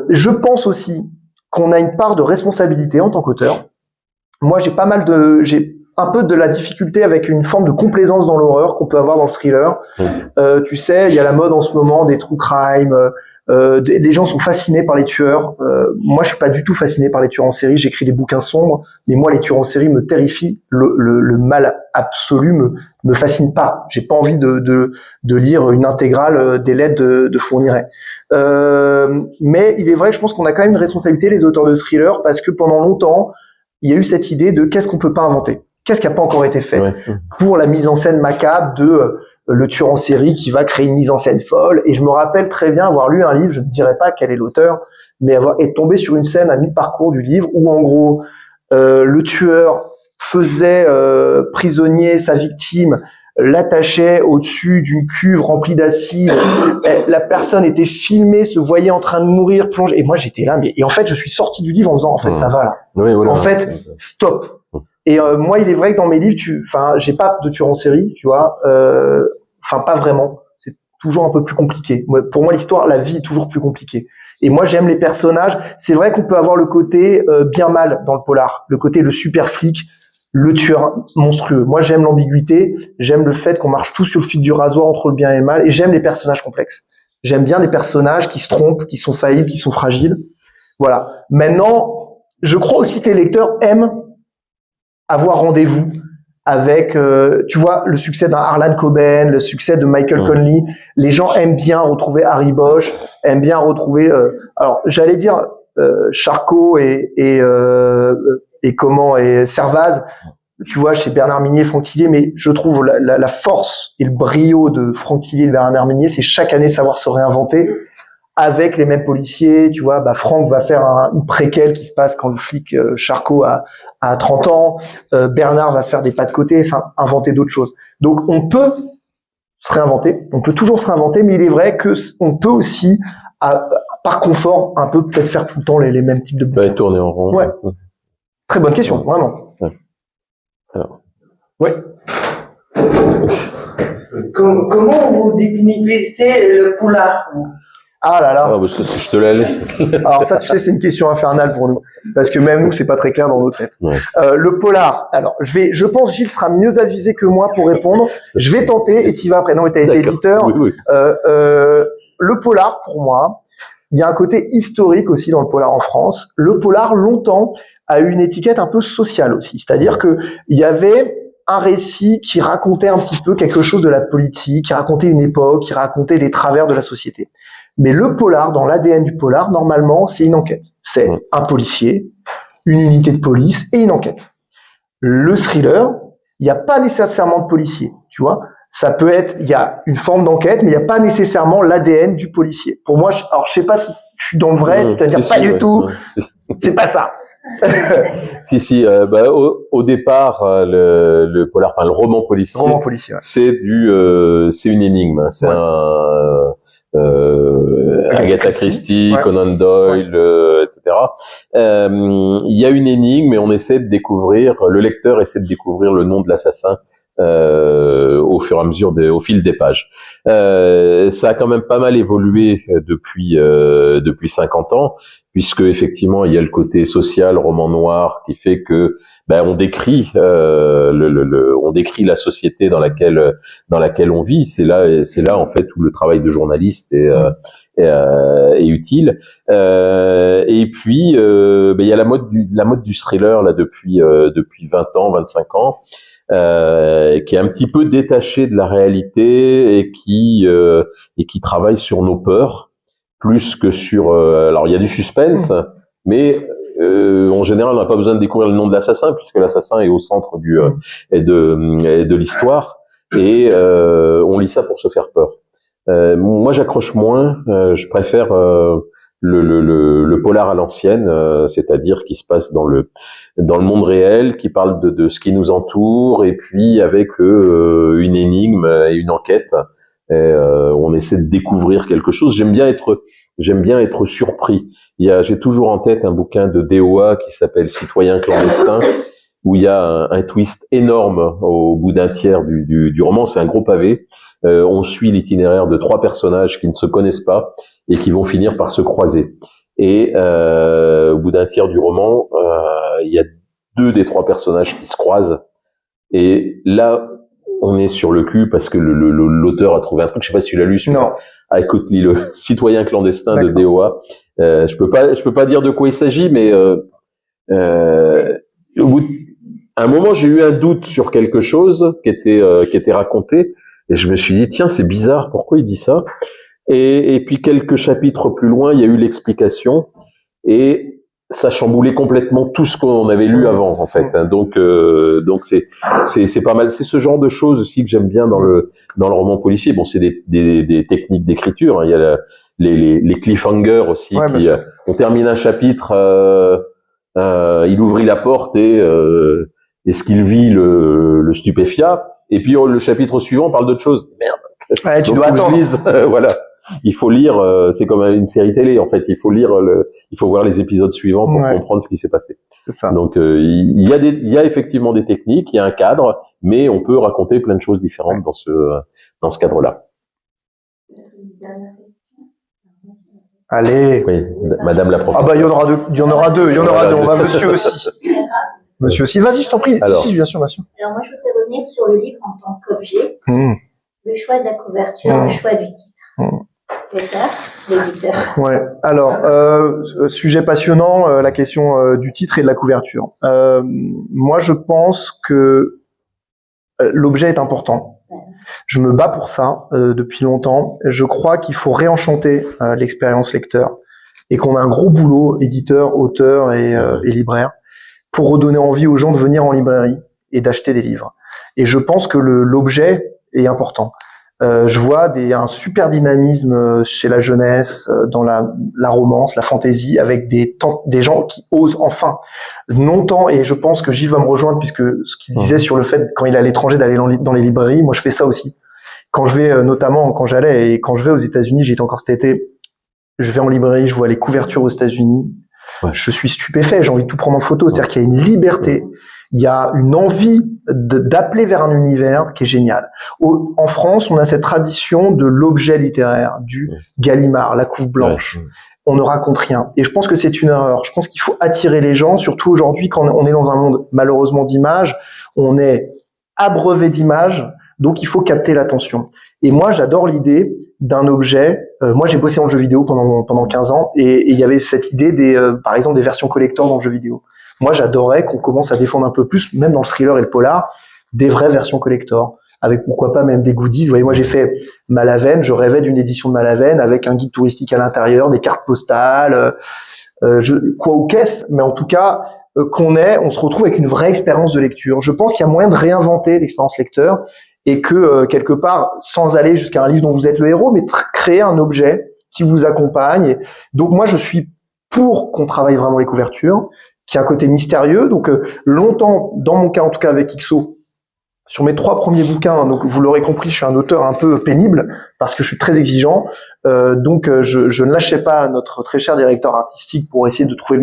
Je pense aussi qu'on a une part de responsabilité en tant qu'auteur. Moi, j'ai un peu de la difficulté avec une forme de complaisance dans l'horreur qu'on peut avoir dans le thriller. Tu sais, il y a la mode en ce moment des true crime. Les gens sont fascinés par les tueurs. Moi, je suis pas du tout fasciné par les tueurs en série. J'écris des bouquins sombres, mais moi, les tueurs en série me terrifient. Le mal absolu me fascine pas. J'ai pas envie de lire une intégrale des lettres de Fourniret. Mais il est vrai que je pense qu'on a quand même une responsabilité, les auteurs de thrillers, parce que pendant longtemps, il y a eu cette idée de qu'est-ce qu'on peut pas inventer, qu'est-ce qui a pas encore été fait pour la mise en scène macabre de le tueur en série qui va créer une mise en scène folle. Et je me rappelle très bien avoir lu un livre, je ne dirais pas quel est l'auteur, mais être tombé sur une scène à mi-parcours du livre où en gros le tueur faisait prisonnier sa victime, l'attachait au-dessus d'une cuve remplie d'acide, la personne était filmée, se voyait en train de mourir, plongée, et moi j'étais là, et en fait je suis sorti du livre en disant en fait ça va là, en fait stop. Et moi il est vrai que dans mes livres, j'ai pas de tueur en série, tu vois, pas vraiment, c'est toujours un peu plus compliqué. Pour moi l'histoire, la vie est toujours plus compliquée. Et moi j'aime les personnages. C'est vrai qu'on peut avoir le côté bien mal dans le polar, le côté le super flic, le tueur monstrueux. Moi, j'aime l'ambiguïté, j'aime le fait qu'on marche tous sur le fil du rasoir entre le bien et le mal, et j'aime les personnages complexes. J'aime bien des personnages qui se trompent, qui sont faillibles, qui sont fragiles. Voilà. Maintenant, je crois aussi que les lecteurs aiment avoir rendez-vous avec, tu vois, le succès d'un Harlan Coben, le succès de Michael Connelly. Les gens aiment bien retrouver Harry Bosch, aiment bien retrouver... alors, j'allais dire Charcot et Servaz, tu vois, chez Bernard Minier, Franck Tillier, mais je trouve la force et le brio de Franck Tillier et de Bernard Minier, c'est chaque année savoir se réinventer avec les mêmes policiers, tu vois, Franck va faire une préquelle qui se passe quand le flic Charcot a 30 ans, Bernard va faire des pas de côté, inventer d'autres choses. Donc on peut se réinventer, on peut toujours se réinventer, mais il est vrai que on peut aussi, par confort, un peu peut-être faire tout le temps les mêmes types de bouquins. Tourner en rond. Ouais. Très bonne question, vraiment. Alors. Ouais. Comment vous définissez le polar? Ah là là. Ah, ça, je te la laisse. Alors ça, tu sais, c'est une question infernale pour nous, parce que même nous, c'est pas très clair dans nos têtes. Ouais. Le polar. Alors, je pense Gilles sera mieux avisé que moi pour répondre. Je vais tenter et tu vas après. Non, mais t'as été éditeur. Oui. Le polar, pour moi, il y a un côté historique aussi dans le polar en France. Le polar, longtemps, a eu une étiquette un peu sociale aussi. C'est-à-dire que il y avait un récit qui racontait un petit peu quelque chose de la politique, qui racontait une époque, qui racontait des travers de la société. Mais le polar, dans l'ADN du polar, normalement, c'est une enquête. C'est un policier, une unité de police et une enquête. Le thriller, il n'y a pas nécessairement de policier, tu vois. Ça peut être, il y a une forme d'enquête, mais il n'y a pas nécessairement l'ADN du policier. Pour moi, alors je sais pas si je suis dans le vrai, tu vas dire pas du tout, c'est pas ça. Si, au départ, le polar, enfin le roman policier, ouais. c'est une énigme, hein. C'est Agatha Christie, Conan Doyle, etc. Il y a une énigme et on essaie de découvrir, le lecteur essaie de découvrir le nom de l'assassin au fur et à mesure au fil des pages. Ça a quand même pas mal évolué depuis 50 ans, puisque effectivement il y a le côté social, roman noir, qui fait que on décrit on décrit la société dans laquelle on vit. C'est là en fait où le travail de journaliste est utile. Et puis il y a la mode du thriller là depuis 20 ans, 25 ans. Qui est un petit peu détaché de la réalité et qui travaille sur nos peurs plus que sur. Alors il y a du suspense, mais en général on n'a pas besoin de découvrir le nom de l'assassin puisque l'assassin est au centre et de l'histoire et on lit ça pour se faire peur. Moi j'accroche moins, je préfère le polar à l'ancienne, c'est-à-dire qui se passe dans le monde réel, qui parle de ce qui nous entoure, et puis avec une énigme et une enquête. Et, on essaie de découvrir quelque chose. J'aime bien être surpris. J'ai toujours en tête un bouquin de DOA qui s'appelle Citoyen clandestin, où il y a un twist énorme au bout d'un tiers du roman. C'est un gros pavé. On suit l'itinéraire de 3 personnages qui ne se connaissent pas et qui vont finir par se croiser. Et au bout d'un tiers du roman, il y a 2 des 3 personnages qui se croisent. Et là, on est sur le cul parce que l'auteur a trouvé un truc. Je sais pas si tu l'as lu. Non. Ah, écoute, lis le Citoyen clandestin de DOA. Je peux pas dire de quoi il s'agit, mais au bout à un moment, j'ai eu un doute sur quelque chose qui était raconté, et je me suis dit tiens, c'est bizarre, pourquoi il dit ça? Et puis quelques chapitres plus loin, il y a eu l'explication, et ça chamboulait complètement tout ce qu'on avait lu avant, en fait. Donc c'est pas mal. C'est ce genre de choses aussi que j'aime bien dans le roman policier. Bon, c'est des techniques d'écriture. Hein. Il y a les cliffhangers aussi on termine un chapitre, il ouvrit la porte et ce qu'il vit le stupéfia, et puis le chapitre suivant parle d'autre chose. Merde. Ouais, tu dois attendre. Voilà. Il faut lire, c'est comme une série télé en fait. Il faut voir les épisodes suivants pour comprendre ce qui s'est passé. C'est ça. Donc il y a effectivement des techniques, il y a un cadre, mais on peut raconter plein de choses différentes dans ce cadre-là. Allez. Oui, Madame la professeure. Ah bah il y en aura deux. On va monsieur aussi. Monsieur aussi. Vas-y, je t'en prie. Alors, si, bien sûr. Alors moi, je voudrais revenir sur le livre en tant qu'objet. Le choix de la couverture, le choix du titre. L'éditeur. Ouais. Alors, sujet passionnant, la question du titre et de la couverture. Moi, je pense que l'objet est important. Je me bats pour ça depuis longtemps. Je crois qu'il faut réenchanter l'expérience lecteur et qu'on a un gros boulot, éditeur, auteur et libraire, pour redonner envie aux gens de venir en librairie et d'acheter des livres. Et je pense que l'objet est important. Je vois un super dynamisme chez la jeunesse, dans la romance, la fantaisie, avec des gens qui osent enfin, non tant, et je pense que Gilles va me rejoindre, puisque ce qu'il disait sur le fait, quand il est à l'étranger, d'aller dans les librairies, moi je fais ça aussi. Quand je vais, notamment quand j'allais, et quand je vais aux États-Unis, j'étais encore cet été, je vais en librairie, je vois les couvertures aux États-Unis, je suis stupéfait, j'ai envie de tout prendre en photo, c'est-à-dire qu'il y a une liberté, il y a une envie d'appeler vers un univers qui est génial. En France, on a cette tradition de l'objet littéraire, du Gallimard, la couve blanche. On ne raconte rien. Et je pense que c'est une erreur. Je pense qu'il faut attirer les gens, surtout aujourd'hui quand on est dans un monde malheureusement d'images, on est abreuvé d'images, donc il faut capter l'attention. Et moi, j'adore l'idée d'un objet. Moi, j'ai bossé en jeu vidéo pendant 15 ans, et il y avait cette idée par exemple, des versions collector dans le jeu vidéo. Moi, j'adorais qu'on commence à défendre un peu plus, même dans le thriller et le polar, des vraies versions collector, avec pourquoi pas même des goodies. Vous voyez, moi, j'ai fait Malavenne, je rêvais d'une édition de Malavenne avec un guide touristique à l'intérieur, des cartes postales, quoi ou qu'est-ce, mais en tout cas, on se retrouve avec une vraie expérience de lecture. Je pense qu'il y a moyen de réinventer l'expérience lecteur, et que, quelque part, sans aller jusqu'à un livre dont vous êtes le héros, mais créer un objet qui vous accompagne. Donc moi, je suis pour qu'on travaille vraiment les couvertures, qui a un côté mystérieux. Donc longtemps, dans mon cas en tout cas avec XO, sur mes 3 premiers bouquins, donc vous l'aurez compris, je suis un auteur un peu pénible parce que je suis très exigeant. Donc je ne lâchais pas notre très cher directeur artistique pour essayer de trouver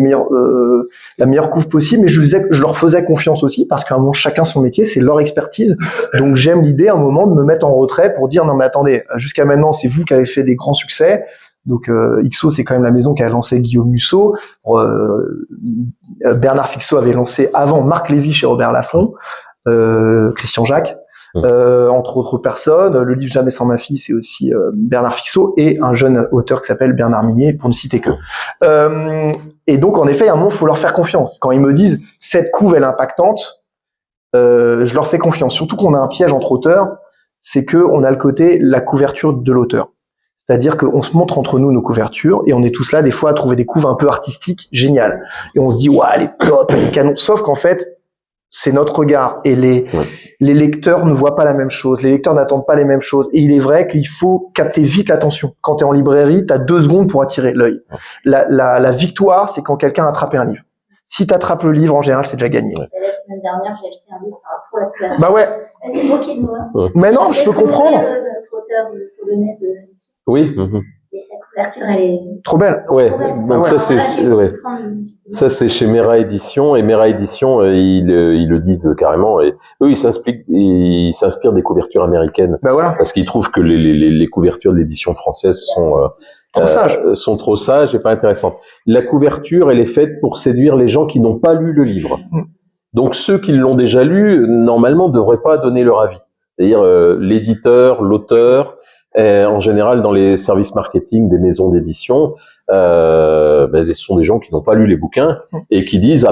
la meilleure couve possible, mais je leur faisais confiance aussi parce qu'à un moment chacun son métier, c'est leur expertise. Donc j'aime l'idée à un moment de me mettre en retrait pour dire non mais attendez, jusqu'à maintenant c'est vous qui avez fait des grands succès. Donc XO c'est quand même la maison qui a lancé Guillaume Musso. Bernard Fixot avait lancé avant Marc Lévy chez Robert Laffont. Christian Jacques, entre autres personnes. Le livre Jamais sans ma fille, c'est aussi Bernard Fixot et un jeune auteur qui s'appelle Bernard Minier, pour ne citer que. Et donc, en effet, à un moment, il faut leur faire confiance. Quand ils me disent « cette couve, elle est impactante », je leur fais confiance. Surtout qu'on a un piège entre auteurs, c'est que on a le côté la couverture de l'auteur. C'est-à-dire qu'on se montre entre nous nos couvertures et on est tous là, des fois, à trouver des couves un peu artistiques géniales. Et on se dit « ouais, elle est top, elle est canon ». Sauf qu'en fait, c'est notre regard et les lecteurs ne voient pas la même chose, les lecteurs n'attendent pas les mêmes choses et il est vrai qu'il faut capter vite l'attention. Quand tu es en librairie, tu as 2 secondes pour attirer l'œil. La victoire, c'est quand quelqu'un a attrapé un livre. Si tu attrapes le livre, en général, c'est déjà gagné. La semaine dernière, j'ai acheté un livre pour la couverture. Bah ouais. C'est moqué de moi. Mais non, je peux comprendre. Notre auteur polonaise ici. Oui. Et sa couverture, elle est trop belle. Ouais. Trop belle. Donc ça c'est chez Mera Édition et Mera Édition ils le disent carrément et eux ils s'inspirent des couvertures américaines. Bah voilà. Parce qu'ils trouvent que les couvertures de l'édition française sont trop sages et pas intéressantes. La couverture elle est faite pour séduire les gens qui n'ont pas lu le livre. Donc ceux qui l'ont déjà lu normalement devraient pas donner leur avis. C'est-à-dire l'éditeur, l'auteur. En général, dans les services marketing des maisons d'édition, ce sont des gens qui n'ont pas lu les bouquins et qui disent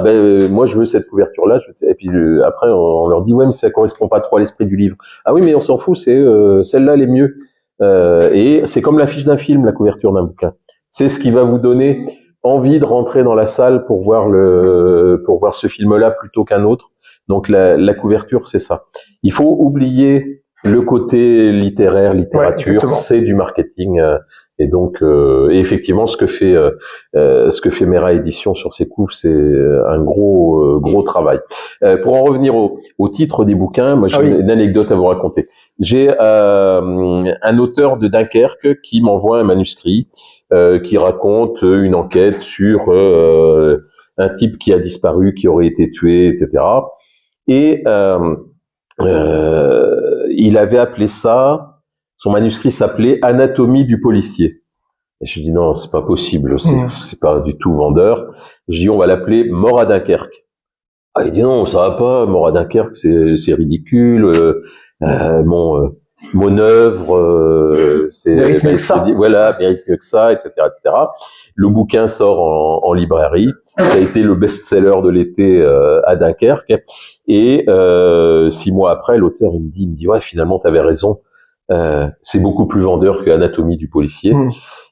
moi je veux cette couverture là. Et puis après on leur dit ouais mais ça correspond pas trop à l'esprit du livre. Ah oui mais on s'en fout, c'est celle-là elle est mieux. Et c'est comme l'affiche d'un film, la couverture d'un bouquin. C'est ce qui va vous donner envie de rentrer dans la salle pour voir ce film-là plutôt qu'un autre. Donc la couverture c'est ça. Il faut oublier le côté littérature, c'est du marketing et donc et effectivement ce que fait Mera Édition sur ses couves, c'est un gros travail. Pour en revenir au titre des bouquins, moi j'ai une anecdote à vous raconter. J'ai un auteur de Dunkerque qui m'envoie un manuscrit qui raconte une enquête sur un type qui a disparu, qui aurait été tué, etc. Et il avait appelé ça, son manuscrit s'appelait Anatomie du policier. Et je dis non, c'est pas possible, c'est pas du tout vendeur. Je dis on va l'appeler Mort à Dunkerque. Ah, il dit non, ça va pas, Mort à Dunkerque, c'est ridicule. Mon œuvre, mérite mieux que ça, etc., etc. Le bouquin sort en librairie. Ça a été le best-seller de l'été à Dunkerque. Et 6 mois après, l'auteur il me dit ouais finalement t'avais raison. C'est beaucoup plus vendeur que Anatomie du policier.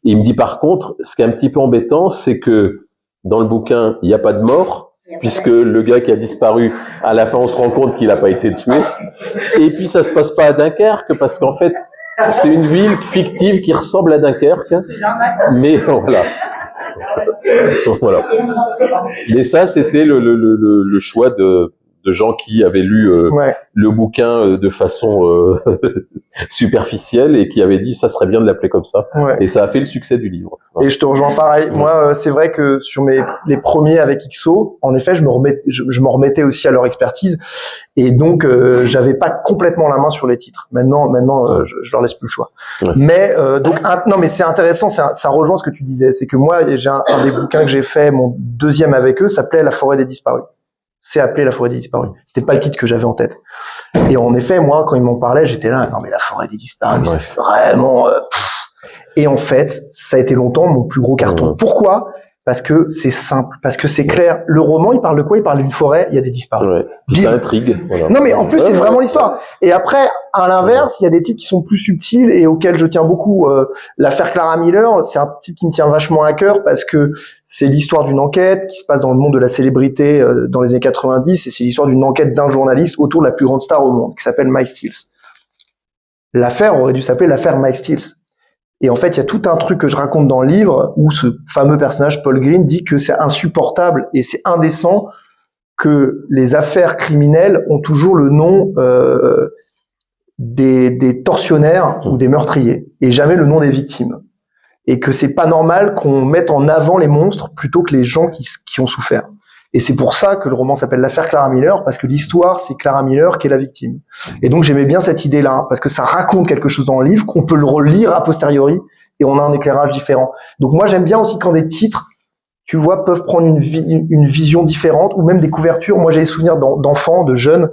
Et il me dit par contre, ce qui est un petit peu embêtant, c'est que dans le bouquin il n'y a pas de mort. Puisque le gars qui a disparu, à la fin, on se rend compte qu'il n'a pas été tué. Et puis, ça se passe pas à Dunkerque, parce qu'en fait, c'est une ville fictive qui ressemble à Dunkerque. Mais voilà. Voilà. Mais ça, c'était le choix de gens qui avaient lu le bouquin de façon superficielle et qui avaient dit ça serait bien de l'appeler comme ça. Et ça a fait le succès du livre. Et je te rejoins pareil. Moi, c'est vrai que sur les premiers avec XO, en effet, je m'en remettais aussi à leur expertise et donc j'avais pas complètement la main sur les titres. Maintenant, je leur laisse plus le choix. Mais non, mais c'est intéressant. Ça rejoint ce que tu disais. C'est que moi, j'ai un des bouquins que j'ai fait, mon 2e avec eux, s'appelait La forêt des disparus. C'est appelé La forêt des disparus. C'était pas le titre que j'avais en tête. Et en effet, moi, quand ils m'en parlaient, j'étais là, non mais La forêt des disparus, c'est vraiment... Et en fait, ça a été longtemps mon plus gros carton. Pourquoi ? Parce que c'est simple, parce que c'est clair. Le roman, il parle de quoi ? Il parle d'une forêt, il y a des disparus. Ça intrigue. Voilà. Non mais en plus, c'est vraiment l'histoire. Et après, à l'inverse, il y a des titres qui sont plus subtils et auxquels je tiens beaucoup. L'affaire Clara Miller, c'est un titre qui me tient vachement à cœur parce que c'est l'histoire d'une enquête qui se passe dans le monde de la célébrité dans les années 90 et c'est l'histoire d'une enquête d'un journaliste autour de la plus grande star au monde qui s'appelle Mike Stills. L'affaire aurait dû s'appeler l'affaire Mike Stills. Et en fait, il y a tout un truc que je raconte dans le livre où ce fameux personnage, Paul Green, dit que c'est insupportable et c'est indécent que les affaires criminelles ont toujours le nom des tortionnaires ou des meurtriers et jamais le nom des victimes. Et que c'est pas normal qu'on mette en avant les monstres plutôt que les gens qui ont souffert. Et c'est pour ça que le roman s'appelle l'affaire Clara Miller, parce que l'histoire, c'est Clara Miller qui est la victime. Et donc j'aimais bien cette idée-là, parce que ça raconte quelque chose dans le livre, qu'on peut le relire a posteriori, et on a un éclairage différent. Donc moi j'aime bien aussi quand des titres, tu vois, peuvent prendre une vision différente, ou même des couvertures. Moi j'ai des souvenirs d'enfants, de jeunes,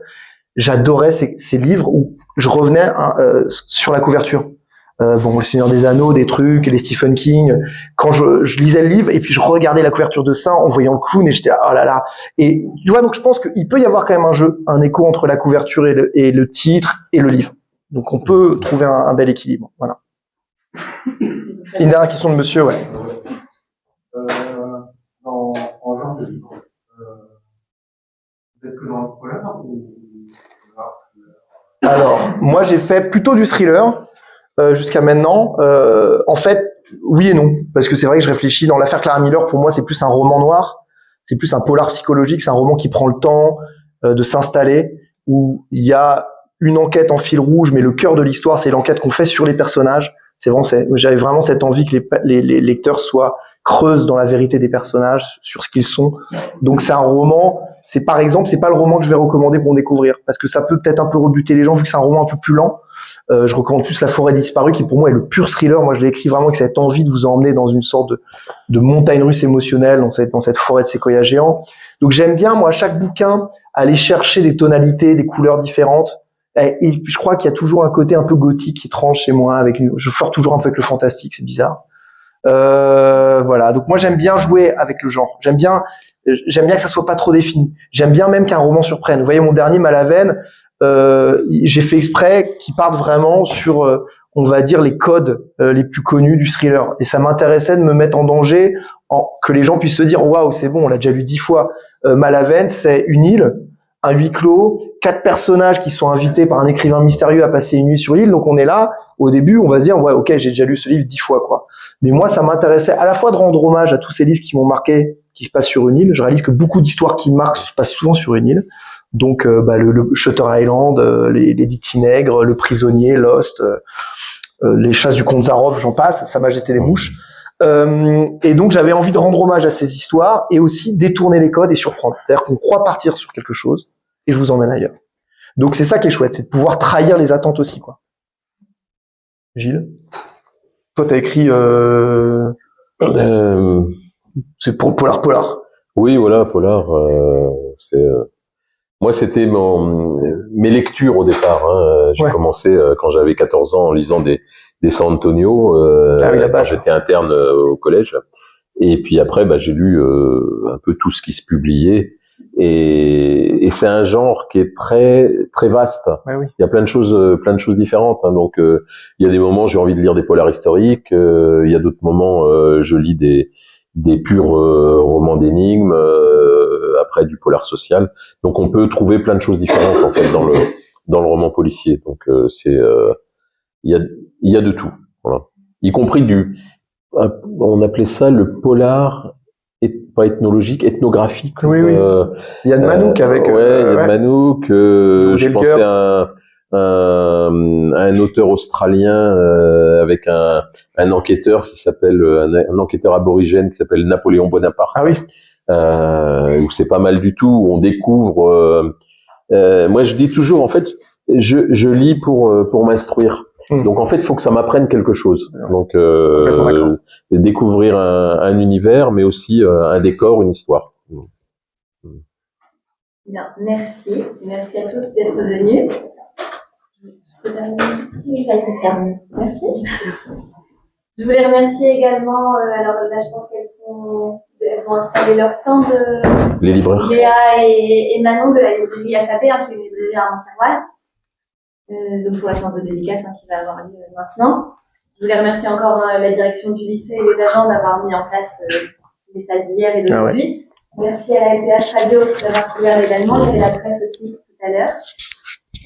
j'adorais ces livres où je revenais sur la couverture. Le Seigneur des Anneaux, des trucs, les Stephen King. Quand je lisais le livre et puis je regardais la couverture de ça en voyant le clown et j'étais oh là là. Et tu vois, donc je pense qu'il peut y avoir quand même un jeu, un écho entre la couverture et le titre et le livre. Donc on peut trouver un bel équilibre. Voilà. Une dernière question de monsieur, ouais. En genre de livre, peut-être que dans le polar ou... Alors, moi j'ai fait plutôt du thriller. Jusqu'à maintenant, en fait, oui et non, parce que c'est vrai que je réfléchis. Dans l'affaire Clara Miller, pour moi, c'est plus un roman noir, c'est plus un polar psychologique, c'est un roman qui prend le temps de s'installer, où il y a une enquête en fil rouge, mais le cœur de l'histoire, c'est l'enquête qu'on fait sur les personnages. J'avais vraiment cette envie que les lecteurs creusent dans la vérité des personnages, sur ce qu'ils sont. Donc c'est un roman. C'est par exemple, c'est pas le roman que je vais recommander pour découvrir, parce que ça peut peut-être un peu rebuter les gens vu que c'est un roman un peu plus lent. Je recommande plus La Forêt disparue, qui pour moi est le pur thriller. Moi, je l'ai écrit vraiment avec cette envie de vous emmener dans une sorte de montagne russe émotionnelle, dans cette forêt de séquoias géants. Donc j'aime bien, moi, à chaque bouquin, aller chercher des tonalités, des couleurs différentes. Et je crois qu'il y a toujours un côté un peu gothique qui tranche chez moi. Je flirte toujours un peu avec le fantastique, c'est bizarre. Voilà. Donc moi, j'aime bien jouer avec le genre. J'aime bien que ça soit pas trop défini. J'aime bien même qu'un roman surprenne. Vous voyez, mon dernier Malavenne, j'ai fait exprès qu'il parte vraiment sur, on va dire, les codes les plus connus du thriller. Et ça m'intéressait de me mettre en danger, que les gens puissent se dire, waouh, c'est bon, on l'a déjà lu 10 fois. Malavenne, c'est une île, un huis clos, 4 personnages qui sont invités par un écrivain mystérieux à passer une nuit sur l'île. Donc on est là, au début, on va se dire, ouais, ok, j'ai déjà lu ce livre 10 fois, quoi. Mais moi, ça m'intéressait à la fois de rendre hommage à tous ces livres qui m'ont marqué, qui se passent sur une île. Je réalise que beaucoup d'histoires qui me marquent se passent souvent sur une île. Donc, le Shutter Island, les Dictinègres, Le Prisonnier, Lost, les Chasses du Comte Zaroff, j'en passe, Sa Majesté des Mouches. Et donc, j'avais envie de rendre hommage à ces histoires et aussi détourner les codes et surprendre. C'est-à-dire qu'on croit partir sur quelque chose et je vous emmène ailleurs. Donc, c'est ça qui est chouette, c'est de pouvoir trahir les attentes aussi, quoi. Gilles, toi, t'as écrit c'est pour Polar. Oui, voilà, Polar. Moi, c'était mes lectures au départ. Hein. J'ai commencé quand j'avais 14 ans en lisant des San Antonio, quand j'étais interne au collège. Et puis après, j'ai lu un peu tout ce qui se publiait. Et c'est un genre qui est très très vaste. Ouais, oui. Il y a plein de choses différentes. Hein. Donc, il y a des moments j'ai envie de lire des polars historiques. Il y a d'autres moments je lis des purs romans d'énigmes. Après du polar social. Donc on peut trouver plein de choses différentes en fait dans le roman policier. Donc il y a de tout. Voilà. Y compris on appelait ça le polar pas ethnologique, ethnographique. Oui, oui. Yann Manouk avec. Yann Manouk. Je pensais à un auteur australien avec un enquêteur qui s'appelle un enquêteur aborigène qui s'appelle Napoléon Bonaparte. Ah oui. Où c'est pas mal du tout, où on découvre. Moi, je dis toujours, en fait, je lis pour m'instruire. Donc, en fait, il faut que ça m'apprenne quelque chose. Donc, découvrir un univers, mais aussi un décor, une histoire. Bien, merci. Merci à tous d'être venus. Oui, vas-y, termine. Merci. Je voulais remercier également, alors là, je pense elles ont installé leur stand, les libraires. Léa et Manon de la librairie Alphabet, qui est une librairie à Montiroise, donc pour la séance de dédicace qui va avoir lieu maintenant. Je voulais remercier encore la direction du lycée et les agents d'avoir mis en place les salles d'hier et d'aujourd'hui. Merci à la LPH Radio d'avoir couvert l'événement, il y avait la presse aussi tout à l'heure.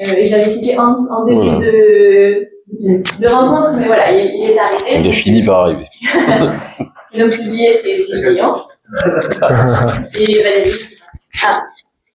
Et j'avais cité Hans en début de rencontre, mais voilà, il est arrivé. Il a fini par arriver. Ils l'ont publié chez Lyon. Et Valérie. Ah,